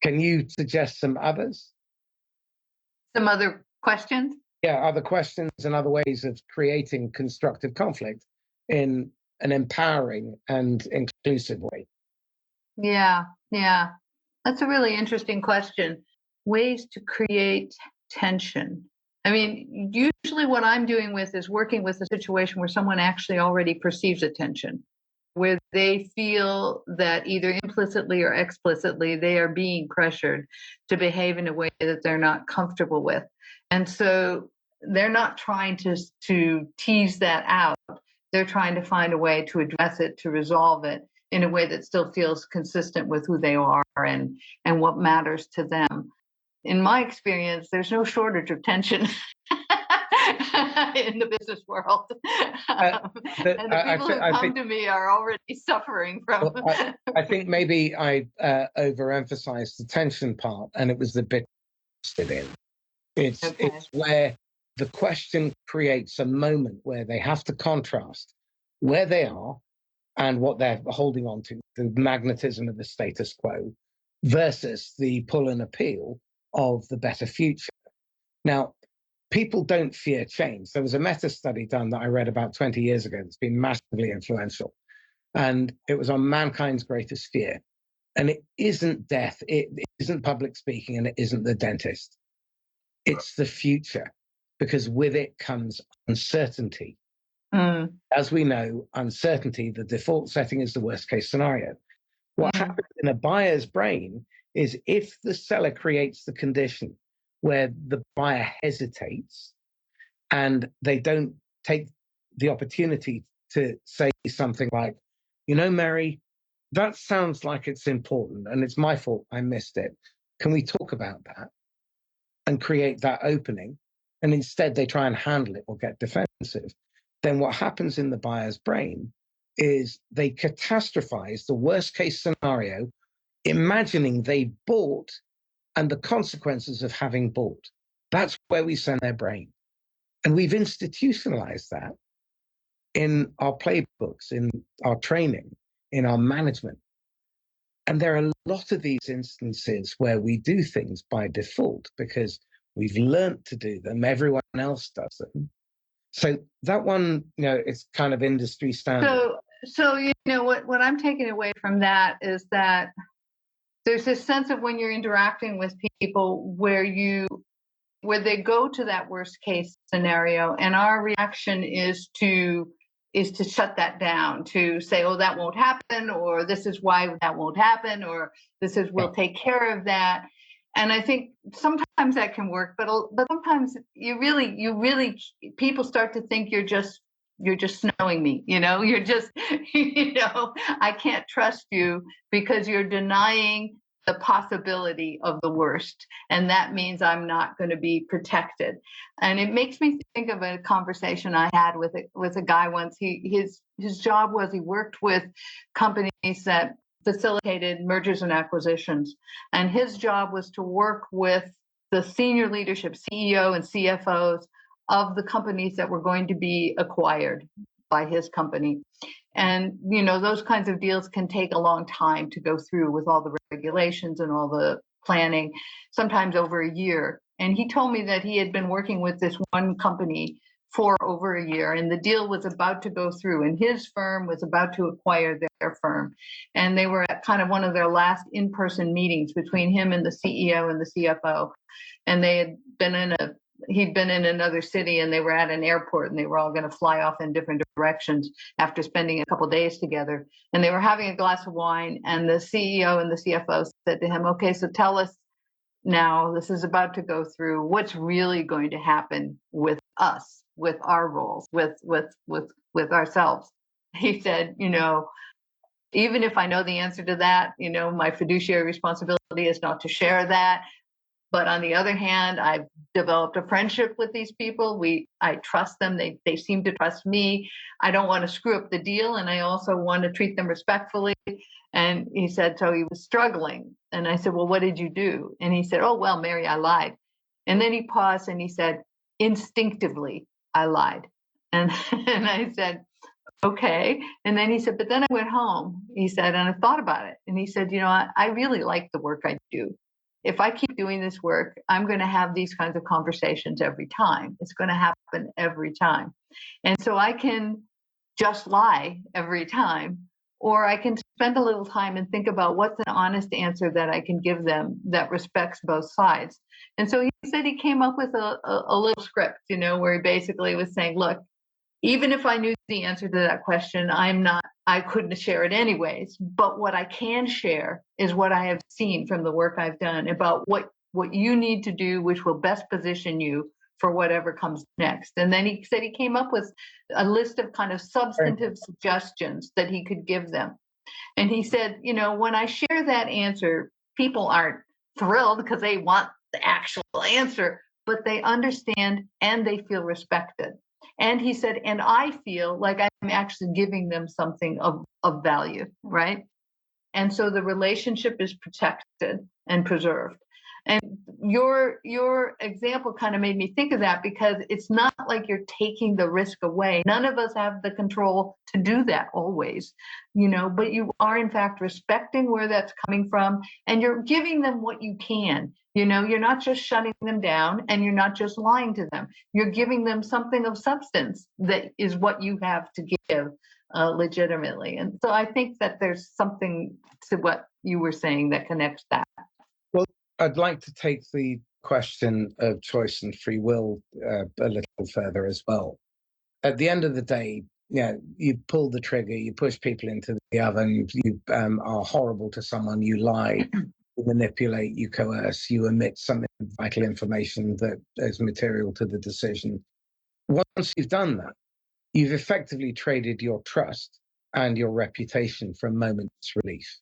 Can you suggest some others? Some other questions? Yeah, other questions and other ways of creating constructive conflict in an empowering and inclusive way. Yeah, yeah. That's a really interesting question. Ways to create tension. I mean, usually what I'm doing with is working with a situation where someone actually already perceives a tension, where they feel that either implicitly or explicitly they are being pressured to behave in a way that they're not comfortable with. And so they're not trying to tease that out. They're trying to find a way to address it, to resolve it in a way that still feels consistent with who they are and what matters to them. In my experience, there's no shortage of tension in the business world. And the people who come to me are already suffering from. Well, I think maybe I overemphasized the tension part, and it was the bit in. It's where the question creates a moment where they have to contrast where they are and what they're holding on to, the magnetism of the status quo versus the pull and appeal of the better future. Now, people don't fear change. There was a meta study done that I read about 20 years ago that's been massively influential, and it was on mankind's greatest fear. And it isn't death, it isn't public speaking, and it isn't the dentist. It's the future, because with it comes uncertainty. As we know, uncertainty, the default setting is the worst case scenario. What happens in a buyer's brain is if the seller creates the condition where the buyer hesitates and they don't take the opportunity to say something like, Mary, that sounds like it's important and it's my fault I missed it. Can we talk about that? And create that opening. And instead they try and handle it or get defensive. Then what happens in the buyer's brain is they catastrophize the worst case scenario, imagining they bought and the consequences of having bought. That's where we send their brain. And we've institutionalized that in our playbooks, in our training, in our management. And there are a lot of these instances where we do things by default because we've learned to do them. Everyone else does them. So that one, it's kind of industry standard. So what I'm taking away from that is that there's this sense of when you're interacting with people where they go to that worst case scenario, and our reaction is to shut that down, to say, oh, that won't happen, or this is why that won't happen, or we'll take care of that. And I think sometimes that can work, but sometimes you really people start to think you're just snowing me, you're just, I can't trust you because you're denying the possibility of the worst. And that means I'm not going to be protected. And it makes me think of a conversation I had with a guy once. His job was he worked with companies that facilitated mergers and acquisitions. And his job was to work with the senior leadership, CEO and CFOs of the companies that were going to be acquired by his company. And, those kinds of deals can take a long time to go through with all the regulations and all the planning, sometimes over a year. And he told me that he had been working with this one company for over a year, and the deal was about to go through, and his firm was about to acquire their firm. And they were at kind of one of their last in-person meetings between him and the CEO and the CFO. And they had been in a he'd been in another city and they were at an airport and they were all going to fly off in different directions after spending a couple of days together. And they were having a glass of wine, and the CEO and the CFO said to him, "Okay, so tell us now, this is about to go through, what's really going to happen with us, with our roles, with ourselves." He said, "Even if I know the answer to that, my fiduciary responsibility is not to share that. But on the other hand, I've developed a friendship with these people. I trust them. They seem to trust me. I don't want to screw up the deal, and I also want to treat them respectfully." And he said, so he was struggling. And I said, "Well, what did you do?" And he said, "Oh, well, Mary, I lied." And then he paused and he said, "Instinctively, I lied." And, and I said, "Okay." And then he said, "But then I went home," he said, "and I thought about it." And he said, I really like the work I do. If I keep doing this work, I'm going to have these kinds of conversations every time. It's going to happen every time. And so I can just lie every time, or I can spend a little time and think about what's an honest answer that I can give them that respects both sides. And so he said he came up with a little script, where he basically was saying, "Look, even if I knew the answer to that question, I couldn't share it anyways. But what I can share is what I have seen from the work I've done about what you need to do, which will best position you for whatever comes next." And then he said he came up with a list of kind of substantive suggestions that he could give them. And he said, when I share that answer, people aren't thrilled because they want the actual answer, but they understand and they feel respected. And he said, and I feel like I'm actually giving them something of value, right? And so the relationship is protected and preserved. And your example kind of made me think of that, because it's not like you're taking the risk away. None of us have the control to do that always, but you are in fact respecting where that's coming from, and you're giving them what you can. You're not just shutting them down, and you're not just lying to them. You're giving them something of substance that is what you have to give legitimately. And so I think that there's something to what you were saying that connects that. Well, I'd like to take the question of choice and free will a little further as well. At the end of the day, you pull the trigger, you push people into the oven, you are horrible to someone, you lie, you manipulate, you coerce, you omit some vital information that is material to the decision. Once you've done that, you've effectively traded your trust and your reputation for a moment's relief.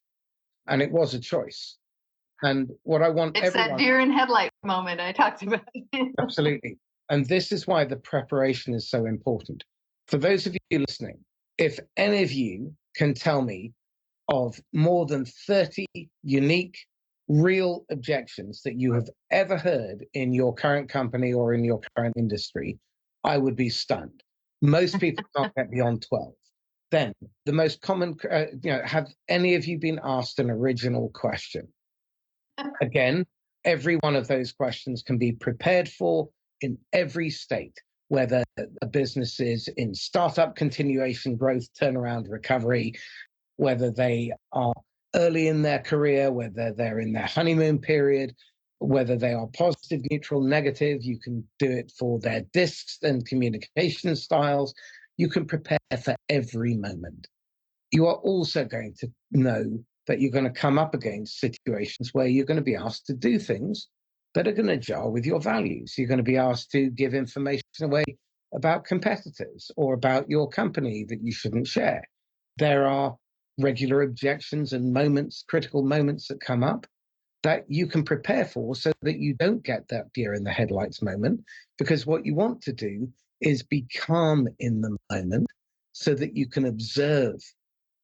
And it was a choice. And what I want It's everyone... that deer in headlight moment I talked about. Absolutely. And this is why the preparation is so important. For those of you listening, if any of you can tell me of more than 30 unique, real objections that you have ever heard in your current company or in your current industry, I would be stunned. Most people can't get beyond 12. Then the most common, have any of you been asked an original question? Again, every one of those questions can be prepared for in every state, whether a business is in startup, continuation, growth, turnaround, recovery, whether they are early in their career, whether they're in their honeymoon period, whether they are positive, neutral, negative. You can do it for their discs and communication styles. You can prepare for every moment. You are also going to know that you're going to come up against situations where you're going to be asked to do things that are going to jar with your values. You're going to be asked to give information away about competitors or about your company that you shouldn't share. There are regular objections and moments, critical moments that come up that you can prepare for so that you don't get that deer in the headlights moment, because what you want to do is be calm in the moment so that you can observe.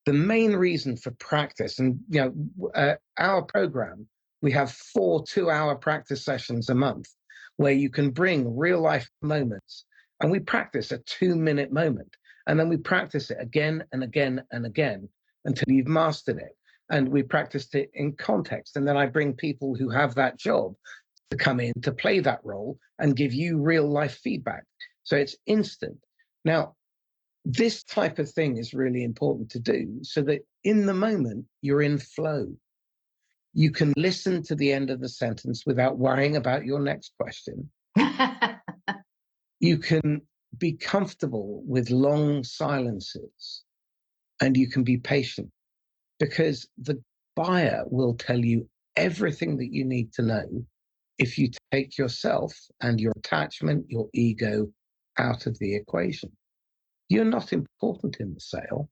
The main reason for practice, and our program, we have 4 2-hour practice sessions a month where you can bring real life moments, and we practice a 2-minute moment, and then we practice it again and again and again until you've mastered it. And we practiced it in context, and then I bring people who have that job to come in to play that role and give you real life feedback. So it's instant. Now, this type of thing is really important to do so that in the moment you're in flow. You can listen to the end of the sentence without worrying about your next question. You can be comfortable with long silences, and you can be patient, because the buyer will tell you everything that you need to know if you take yourself and your attachment, your ego out of the equation. You're not important in the sale.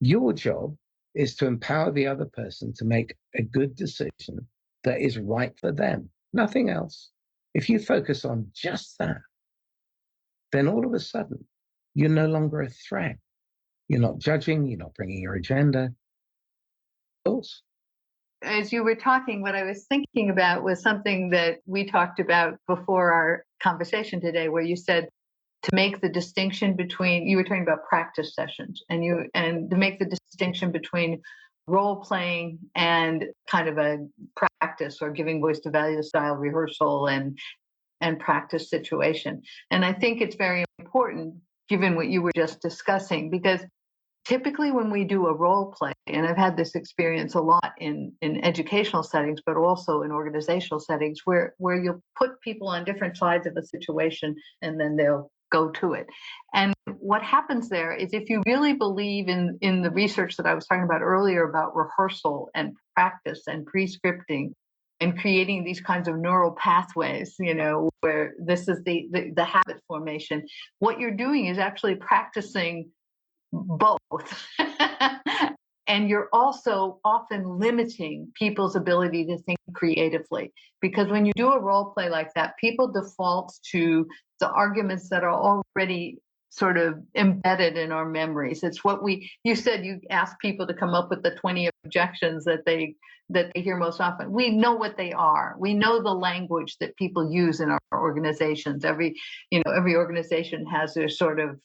Your job is to empower the other person to make a good decision that is right for them, nothing else. If you focus on just that, then all of a sudden, you're no longer a threat. You're not judging, you're not bringing your agenda. Of course. As you were talking, what I was thinking about was something that we talked about before our conversation today, where you said to make the distinction between, you were talking about practice sessions, and to make the distinction between role playing and kind of a practice or giving voice to value style rehearsal and practice situation. And I think it's very important given what you were just discussing, because typically when we do a role play, and I've had this experience a lot in educational settings, but also in organizational settings, where you'll put people on different sides of a situation and then they'll go to it. And what happens there is, if you really believe in the research that I was talking about earlier about rehearsal and practice and pre-scripting and creating these kinds of neural pathways, where this is the habit formation, what you're doing is actually practicing both. And you're also often limiting people's ability to think creatively, because when you do a role play like that, people default to the arguments that are already sort of embedded in our memories. It's what you said, you ask people to come up with the 20 objections that they hear most often. We know what they are. We know the language that people use in our organizations. Every organization has their sort of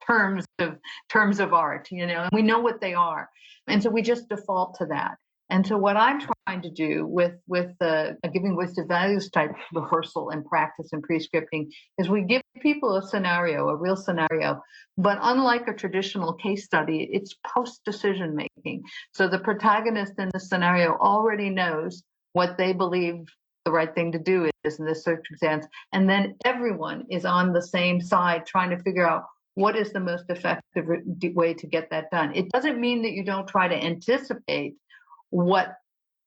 terms of art, and we know what they are, and so we just default to that. And so what I'm trying to do with the giving voice to values type rehearsal and practice and pre-scripting is we give people a real scenario, but unlike a traditional case study, it's post decision making. So the protagonist in the scenario already knows what they believe the right thing to do is in this circumstance, and then everyone is on the same side trying to figure out what is the most effective way to get that done. It doesn't mean that you don't try to anticipate what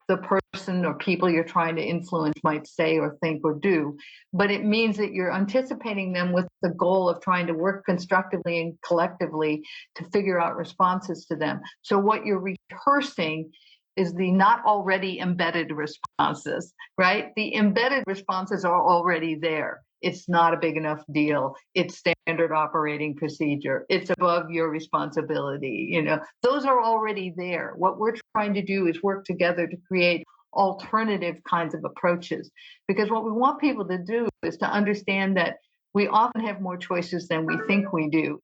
the person or people you're trying to influence might say or think or do, but it means that you're anticipating them with the goal of trying to work constructively and collectively to figure out responses to them. So what you're rehearsing is the not already embedded responses, right? The embedded responses are already there. It's not a big enough deal. It's standard operating procedure. It's above your responsibility. Those are already there. What we're trying to do is work together to create alternative kinds of approaches, because what we want people to do is to understand that we often have more choices than we think we do.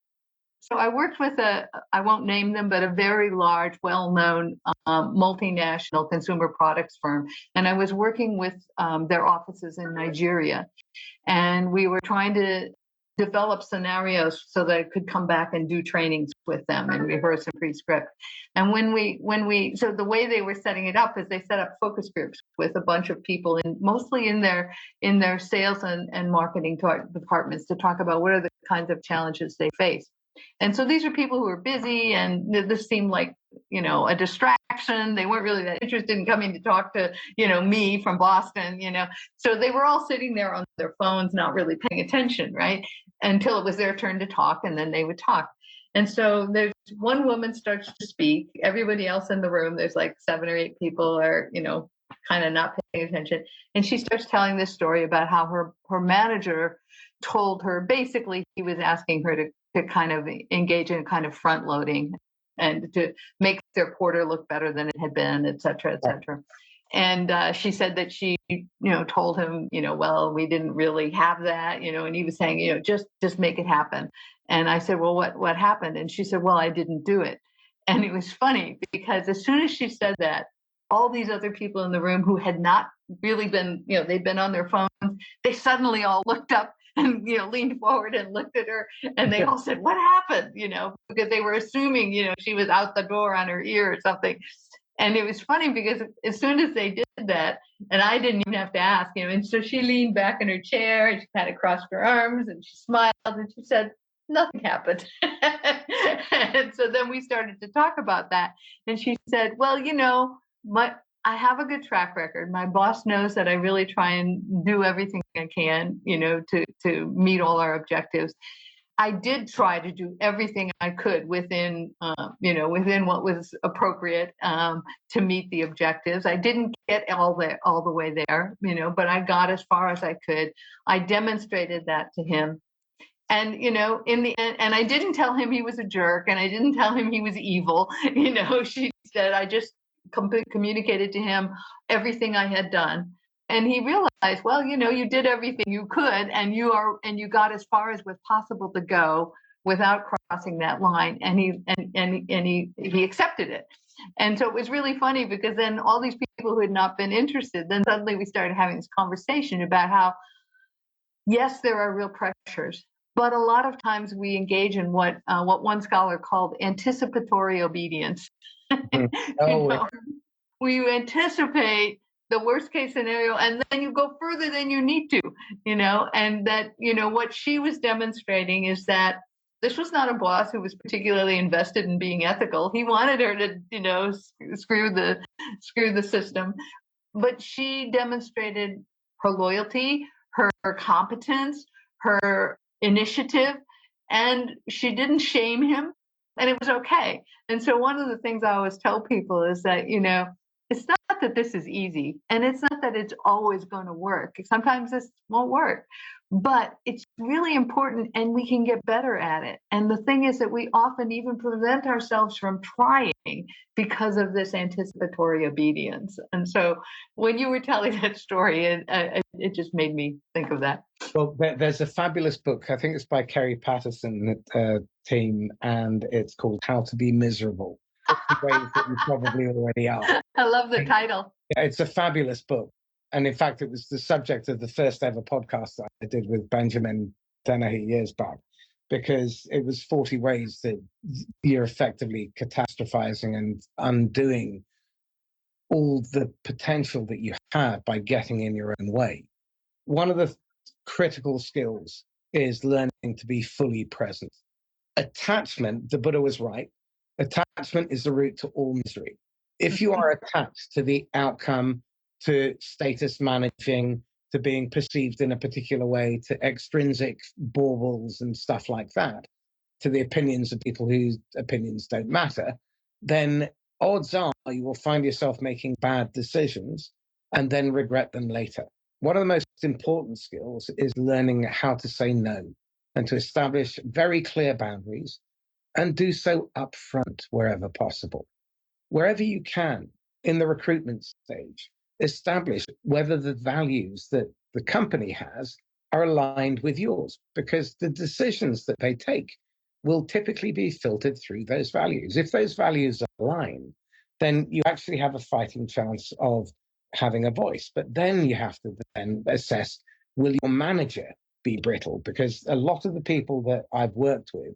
So I worked with I won't name them, but a very large, well-known multinational consumer products firm. And I was working with their offices in Nigeria. And we were trying to develop scenarios so that I could come back and do trainings with them and rehearse and pre-script. And so the way they were setting it up is they set up focus groups with a bunch of people, and mostly in their sales and marketing departments, to talk about what are the kinds of challenges they face. And so these are people who are busy, and this seemed like, a distraction. They weren't really that interested in coming to talk to, me from Boston, So they were all sitting there on their phones, not really paying attention, right? Until it was their turn to talk, and then they would talk. And so there's one woman starts to speak. Everybody else in the room, there's like 7 or 8 people are, kind of not paying attention. And she starts telling this story about how her manager told her, basically, he was asking her to kind of engage in kind of front loading and to make their quarter look better than it had been, et cetera, et cetera. And she said that she, told him, well, we didn't really have that, and he was saying, just make it happen. And I said, well, what happened? And she said, well, I didn't do it. And it was funny because as soon as she said that, all these other people in the room who had not really been, they'd been on their phones, they suddenly all looked up and leaned forward and looked at her, and they all said, what happened? Because they were assuming she was out the door on her ear or something. And it was funny because as soon as they did that, and I didn't even have to ask, and so she leaned back in her chair and she kind of crossed her arms and she smiled and she said, nothing happened. And so then we started to talk about that. And she said, well, I have a good track record. My boss knows that I really try and do everything I can, to meet all our objectives. I did try to do everything I could within what was appropriate to meet the objectives. I didn't get all the way there, but I got as far as I could. I demonstrated that to him. And, in the end, and I didn't tell him he was a jerk and I didn't tell him he was evil. She said, I just communicated to him everything I had done. And he realized, well, you did everything you could and you got as far as was possible to go without crossing that line. And he accepted it. And so it was really funny because then all these people who had not been interested, then suddenly we started having this conversation about how, yes, there are real pressures, but a lot of times we engage in what one scholar called anticipatory obedience. Mhm. Oh, We anticipate the worst case scenario and then you go further than you need to, and that, what she was demonstrating is that this was not a boss who was particularly invested in being ethical. He wanted her to, screw the system, but she demonstrated her loyalty, her competence, her initiative, and she didn't shame him, and it was okay. And so one of the things I always tell people is that, it's not that this is easy, and it's not that it's always going to work. Sometimes this won't work, but it's really important and we can get better at it. And the thing is that we often even prevent ourselves from trying because of this anticipatory obedience. And so when you were telling that story, it just made me think of that. well, there's a fabulous book. I think it's by Kerry Patterson team, and it's called How to Be Miserable. Ways that you probably already are. I love the title. Yeah, it's a fabulous book. And in fact, it was the subject of the first ever podcast that I did with Benjamin Dennehy years back, because it was 40 ways that you're effectively catastrophizing and undoing all the potential that you have by getting in your own way. One of the critical skills is learning to be fully present. Attachment, the Buddha was right. Attachment is the root to all misery. If you are attached to the outcome, to status managing, to being perceived in a particular way, to extrinsic baubles and stuff like that, to the opinions of people whose opinions don't matter, then odds are you will find yourself making bad decisions and then regret them later. One of the most important skills is learning how to say no and to establish very clear boundaries and do so upfront wherever possible. Wherever you can in the recruitment stage, establish whether the values that the company has are aligned with yours, because the decisions that they take will typically be filtered through those values. If those values are aligned, then you actually have a fighting chance of having a voice. But then you have to then assess, will your manager be brittle? Because a lot of the people that I've worked with,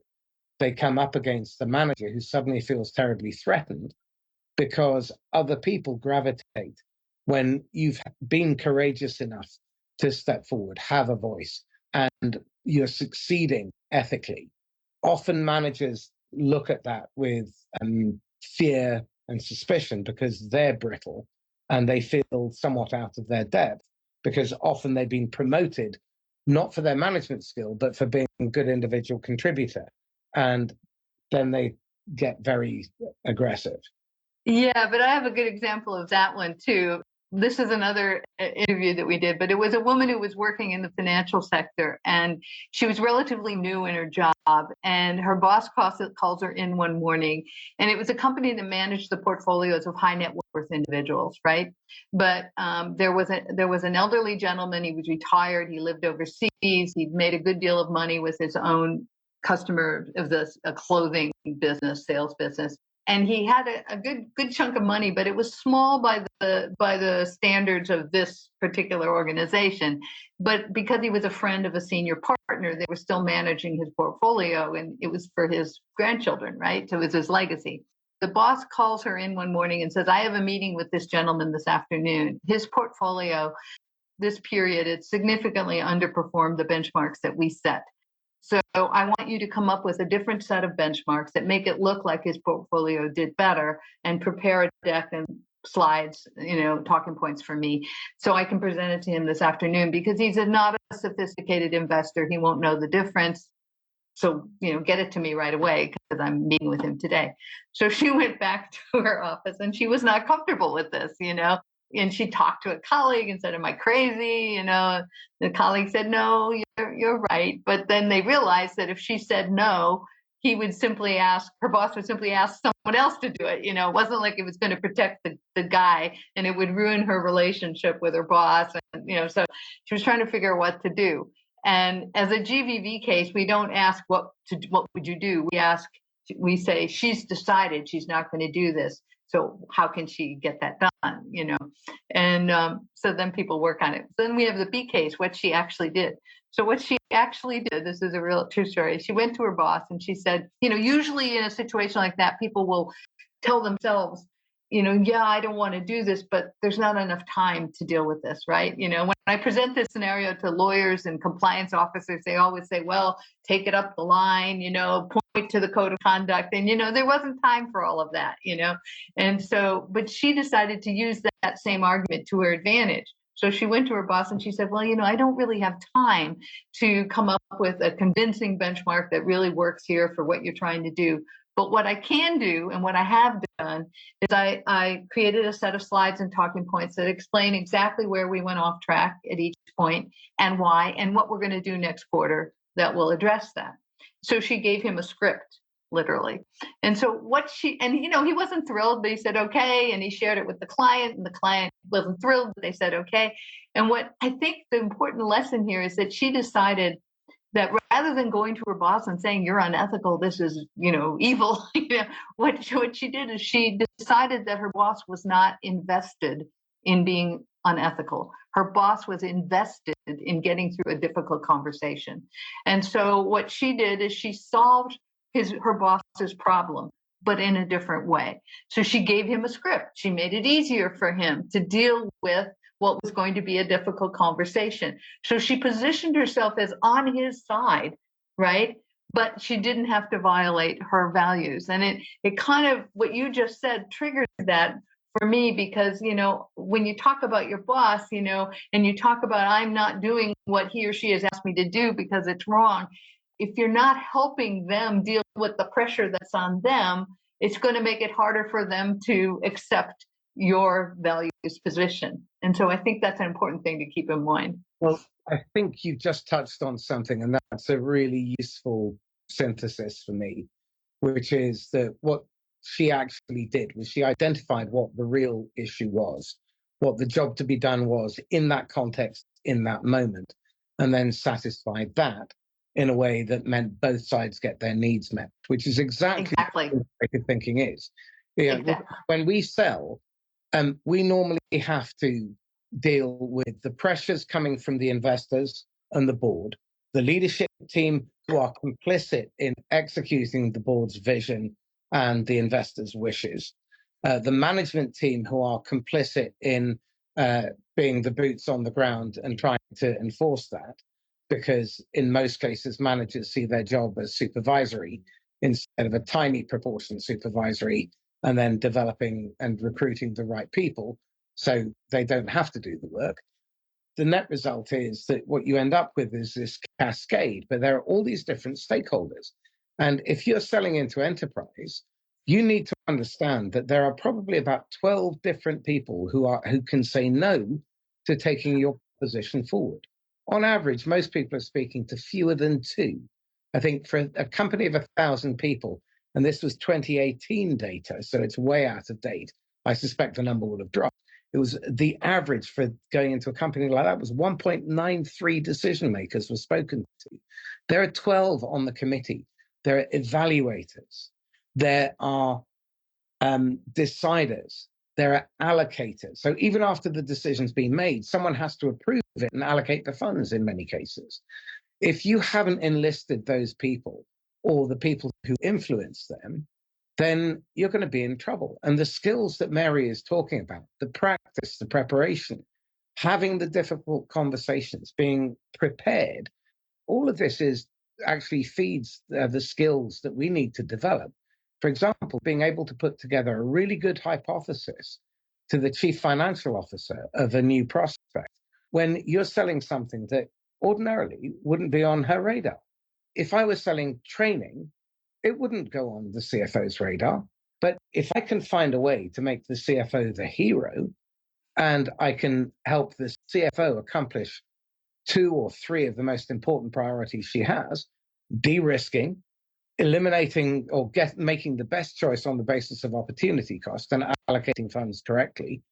they come up against a manager who suddenly feels terribly threatened because other people gravitate when you've been courageous enough to step forward, have a voice, and you're succeeding ethically. Often managers look at that with fear and suspicion because they're brittle and they feel somewhat out of their depth, because often they've been promoted not for their management skill, but for being a good individual contributor. And then they get very aggressive. Yeah, but I have a good example of that one too. This is another interview that we did, but it was a woman who was working in the financial sector and she was relatively new in her job. And her boss calls her in one morning, and it was a company that managed the portfolios of high net worth individuals, right? But there was an elderly gentleman. He was retired. He lived overseas. He'd made a good deal of money with his own customer of this a clothing business, sales business, and he had a good chunk of money, but it was small by the standards of this particular organization. But because he was a friend of a senior partner, they were still managing his portfolio, and it was for his grandchildren, right? So it was his legacy. the boss calls her in one morning and says, I have a meeting with this gentleman this afternoon. His portfolio, this period, it significantly underperformed the benchmarks that we set. So I want you to come up with a different set of benchmarks that make it look like his portfolio did better, and prepare a deck and slides, talking points for me, so I can present it to him this afternoon, because he's not a sophisticated investor. He won't know the difference. So, get it to me right away, because I'm meeting with him today. So she went back to her office, and she was not comfortable with this, and she talked to a colleague and said, am I crazy? The colleague said, no, you're right. But then they realized that if she said no, her boss would simply ask someone else to do it. It wasn't like it was going to protect the guy, and it would ruin her relationship with her boss. And, so she was trying to figure out what to do. And as a GVV case, we don't ask what would you do? We say, she's decided she's not going to do this. So how can she get that done? And so then people work on it. So then we have the B case, what she actually did. So what she actually did, this is a real true story. She went to her boss and she said, usually in a situation like that, people will tell themselves, yeah, I don't want to do this, but there's not enough time to deal with this, right? When I present this scenario to lawyers and compliance officers, they always say, well, take it up the line, point to the code of conduct. And, there wasn't time for all of that, And so, but she decided to use that same argument to her advantage. So she went to her boss and she said, well, I don't really have time to come up with a convincing benchmark that really works here for what you're trying to do. But what I can do, and what I have done, is I created a set of slides and talking points that explain exactly where we went off track at each point, and why, and what we're going to do next quarter that will address that. So she gave him a script, literally. And so he wasn't thrilled, but he said, okay. And he shared it with the client, and the client wasn't thrilled, but they said, okay. And what I think the important lesson here is that she decided that rather than going to her boss and saying, you're unethical, this is, evil, what she did is she decided that her boss was not invested in being unethical. Her boss was invested in getting through a difficult conversation. And so what she did is she solved her boss's problem, but in a different way. So she gave him a script. She made it easier for him to deal with what was going to be a difficult conversation. So she positioned herself as on his side, right? But she didn't have to violate her values. And it kind of, what you just said triggered that for me, because, when you talk about your boss, and you talk about, I'm not doing what he or she has asked me to do because it's wrong. If you're not helping them deal with the pressure that's on them, it's going to make it harder for them to accept your values position. And so I think that's an important thing to keep in mind. Well, I think you just touched on something, and that's a really useful synthesis for me, which is that what she actually did was she identified what the real issue was, what the job to be done was in that context, in that moment, and then satisfied that in a way that meant both sides get their needs met, which is exactly what integrated thinking is. Exactly. When we sell, we normally have to deal with the pressures coming from the investors and the board, the leadership team who are complicit in executing the board's vision and the investors' wishes, the management team who are complicit in being the boots on the ground and trying to enforce that, because in most cases, managers see their job as supervisory instead of a tiny proportion supervisory, and then developing and recruiting the right people so they don't have to do the work. The net result is that what you end up with is this cascade, but there are all these different stakeholders. And if you're selling into enterprise, you need to understand that there are probably about 12 different people who can say no to taking your position forward. On average, most people are speaking to fewer than two. I think for a company of 1,000 people, and this was 2018 data, so it's way out of date. I suspect the number will have dropped. It was the average for going into a company like that was 1.93 decision makers were spoken to. There are 12 on the committee. There are evaluators. There are deciders. There are allocators. So even after the decision's been made, someone has to approve it and allocate the funds in many cases. If you haven't enlisted those people or the people who influence them, then you're going to be in trouble. And the skills that Mary is talking about, the practice, the preparation, having the difficult conversations, being prepared, all of this is actually feeds the skills that we need to develop. For example, being able to put together a really good hypothesis to the chief financial officer of a new prospect when you're selling something that ordinarily wouldn't be on her radar. If I was selling training, it wouldn't go on the CFO's radar. But if I can find a way to make the CFO the hero, and I can help the CFO accomplish two or three of the most important priorities she has, de-risking, eliminating or making the best choice on the basis of opportunity cost and allocating funds correctly,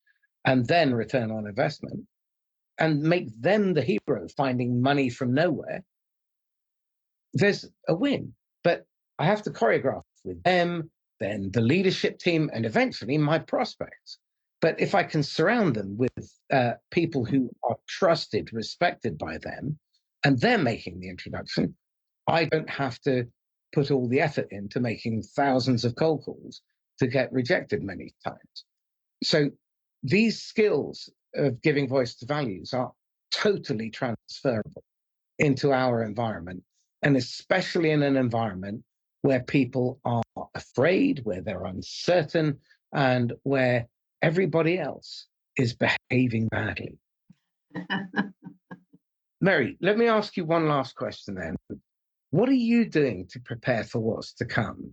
and then return on investment, and make them the hero finding money from nowhere, there's a win. But I have to choreograph with them, then the leadership team, and eventually my prospects. But if I can surround them with people who are trusted, respected by them, and they're making the introduction, I don't have to put all the effort into making thousands of cold calls to get rejected many times. So these skills of giving voice to values are totally transferable into our environment, and especially in an environment where people are afraid, where they're uncertain, and where everybody else is behaving badly. Mary, let me ask you one last question then. What are you doing to prepare for what's to come?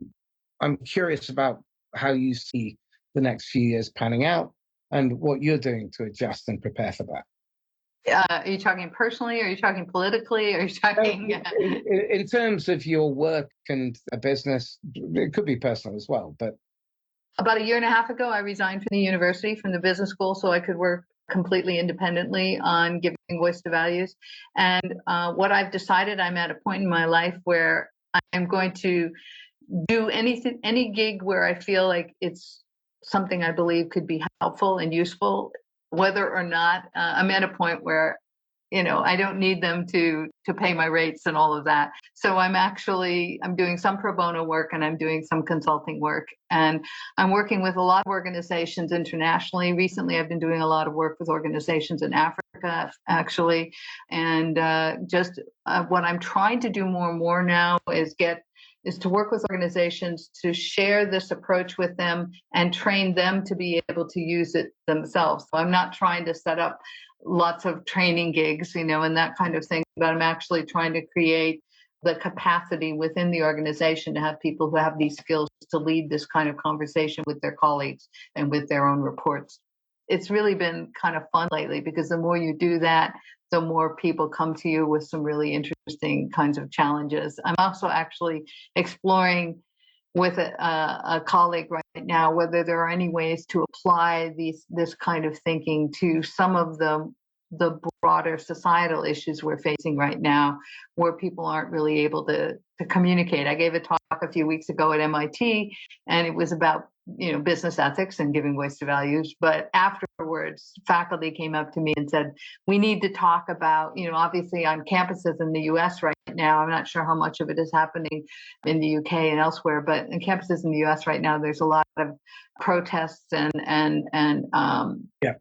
I'm curious about how you see the next few years panning out and what you're doing to adjust and prepare for that. Are you talking personally? Are you talking politically? Are you talking? In terms of your work and a business, it could be personal as well. But about a year and a half ago, I resigned from the university, from the business school, so I could work completely independently on giving voice to values. And what I've decided, I'm at a point in my life where I'm going to do anything, any gig where I feel like it's something I believe could be helpful and useful, whether or not I'm at a point where I don't need them to pay my rates and all of that. So I'm doing some pro bono work, and I'm doing some consulting work, and I'm working with a lot of organizations internationally. Recently, I've been doing a lot of work with organizations in Africa, actually, and what I'm trying to do more and more now is to work with organizations to share this approach with them and train them to be able to use it themselves. So I'm not trying to set up lots of training gigs, and that kind of thing, but I'm actually trying to create the capacity within the organization to have people who have these skills to lead this kind of conversation with their colleagues and with their own reports. It's really been kind of fun lately, because the more you do that, the more people come to you with some really interesting kinds of challenges. I'm also actually exploring with a colleague right now whether there are any ways to apply this kind of thinking to some of the broader societal issues we're facing right now, where people aren't really able to communicate. I gave a talk a few weeks ago at MIT, and it was about business ethics and giving voice to values. But afterwards, faculty came up to me and said, we need to talk about, obviously on campuses in the US right now, I'm not sure how much of it is happening in the UK and elsewhere, but in campuses in the US right now, there's a lot of protests and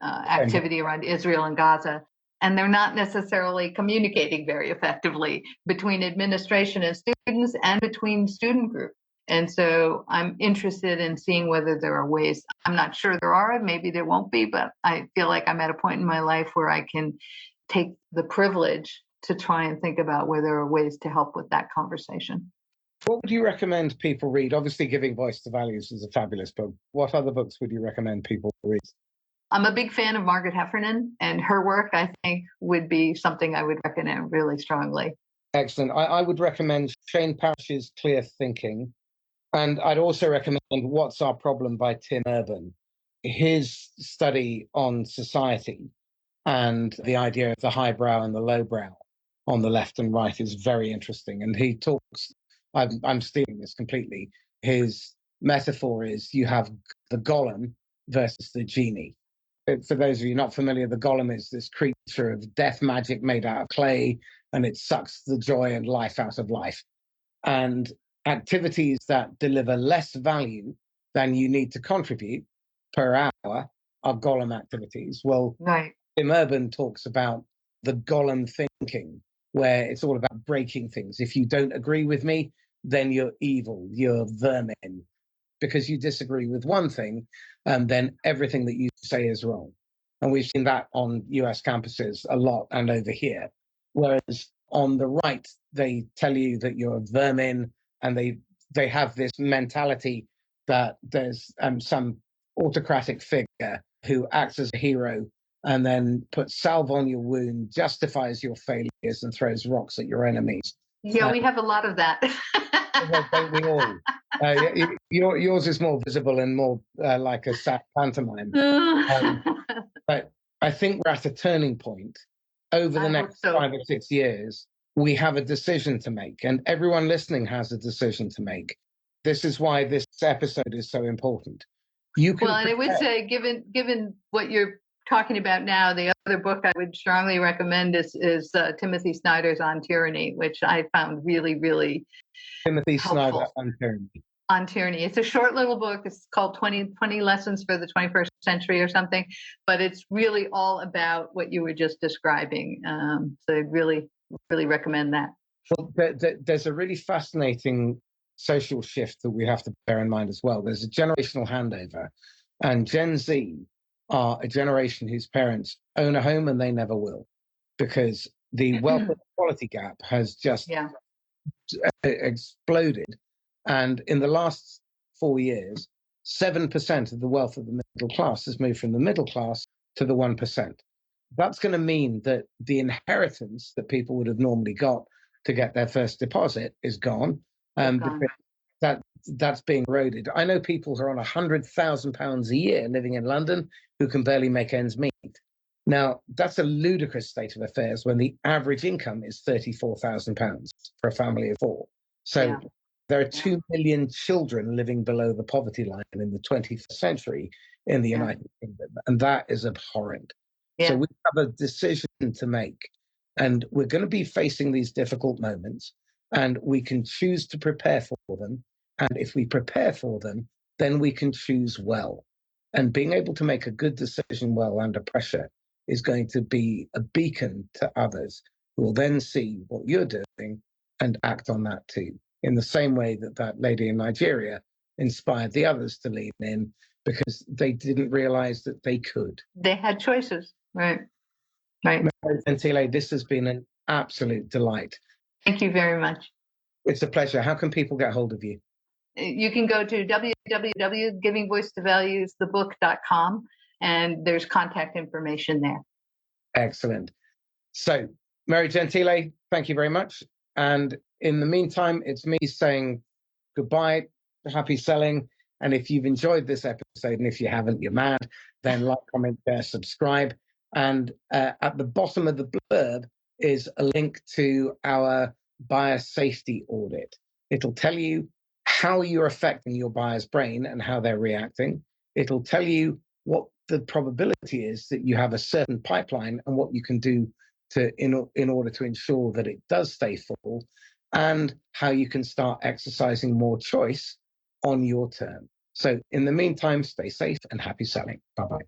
activity around Israel and Gaza. And they're not necessarily communicating very effectively between administration and students, and between student groups. And so I'm interested in seeing whether there are ways. I'm not sure there are, maybe there won't be, but I feel like I'm at a point in my life where I can take the privilege to try and think about where there are ways to help with that conversation. What would you recommend people read? Obviously, Giving Voice to Values is a fabulous book. What other books would you recommend people read? I'm a big fan of Margaret Heffernan, and her work, I think, would be something I would recommend really strongly. Excellent. I would recommend Shane Parrish's Clear Thinking. And I'd also recommend What's Our Problem by Tim Urban. His study on society and the idea of the highbrow and the lowbrow on the left and right is very interesting. And he talks, I'm stealing this completely. His metaphor is you have the golem versus the genie. For those of you not familiar, the golem is this creature of death magic made out of clay, and it sucks the joy and life out of life. And activities that deliver less value than you need to contribute per hour are Golem activities. Well, Right. Tim Urban talks about the Golem thinking, where it's all about breaking things. If you don't agree with me, then you're evil, you're vermin. Because you disagree with one thing, then everything that you say is wrong. And we've seen that on US campuses a lot and over here. Whereas on the right, they tell you that you're a vermin, and they have this mentality that there's some autocratic figure who acts as a hero and then puts salve on your wound, justifies your failures, and throws rocks at your enemies. Yeah, we have a lot of that. Don't we all? Yours is more visible and more like a sad pantomime. But I think we're at a turning point. Over the next 5 or 6 years, we have a decision to make, and everyone listening has a decision to make. This is why this episode is so important. You can Well, and I would say, given what you're talking about now, the other book I would strongly recommend is Timothy Snyder's On Tyranny, which I found really, really Timothy helpful. Snyder on Tyranny. On Tyranny. It's a short little book. It's called 20 Lessons for the 21st Century or something, but it's really all about what you were just describing. So I'd really, really recommend that. Well, there's a really fascinating social shift that we have to bear in mind as well. There's a generational handover, and Gen Z are a generation whose parents own a home and they never will, because the wealth inequality gap has just exploded. And in the last 4 years, 7% of the wealth of the middle class has moved from the middle class to the 1%. That's going to mean that the inheritance that people would have normally got to get their first deposit is gone. That's being eroded. I know people who are on £100,000 a year living in London who can barely make ends meet. Now, that's a ludicrous state of affairs when the average income is £34,000 for a family of four. So there are 2 million children living below the poverty line in the 21st century in the United Kingdom, and that is abhorrent. So we have a decision to make, and we're going to be facing these difficult moments, and we can choose to prepare for them. And if we prepare for them, then we can choose well. And being able to make a good decision well under pressure is going to be a beacon to others who will then see what you're doing and act on that too. In the same way that that lady in Nigeria inspired the others to lean in because they didn't realize that they could. They had choices. Right. Right. Gentile, this has been an absolute delight. Thank you very much. It's a pleasure. How can people get hold of you? You can go to www.givingvoicetovaluesthebook.com, and there's contact information there. Excellent. So, Mary Gentile, thank you very much. And in the meantime, it's me saying goodbye, happy selling. And if you've enjoyed this episode, and if you haven't, you're mad, then like, comment, share, subscribe. And at the bottom of the blurb is a link to our buyer safety audit. It'll tell you how you're affecting your buyer's brain and how they're reacting. It'll tell you what the probability is that you have a certain pipeline and what you can do in order to ensure that it does stay full, and how you can start exercising more choice on your term. So in the meantime, stay safe and happy selling. Bye-bye.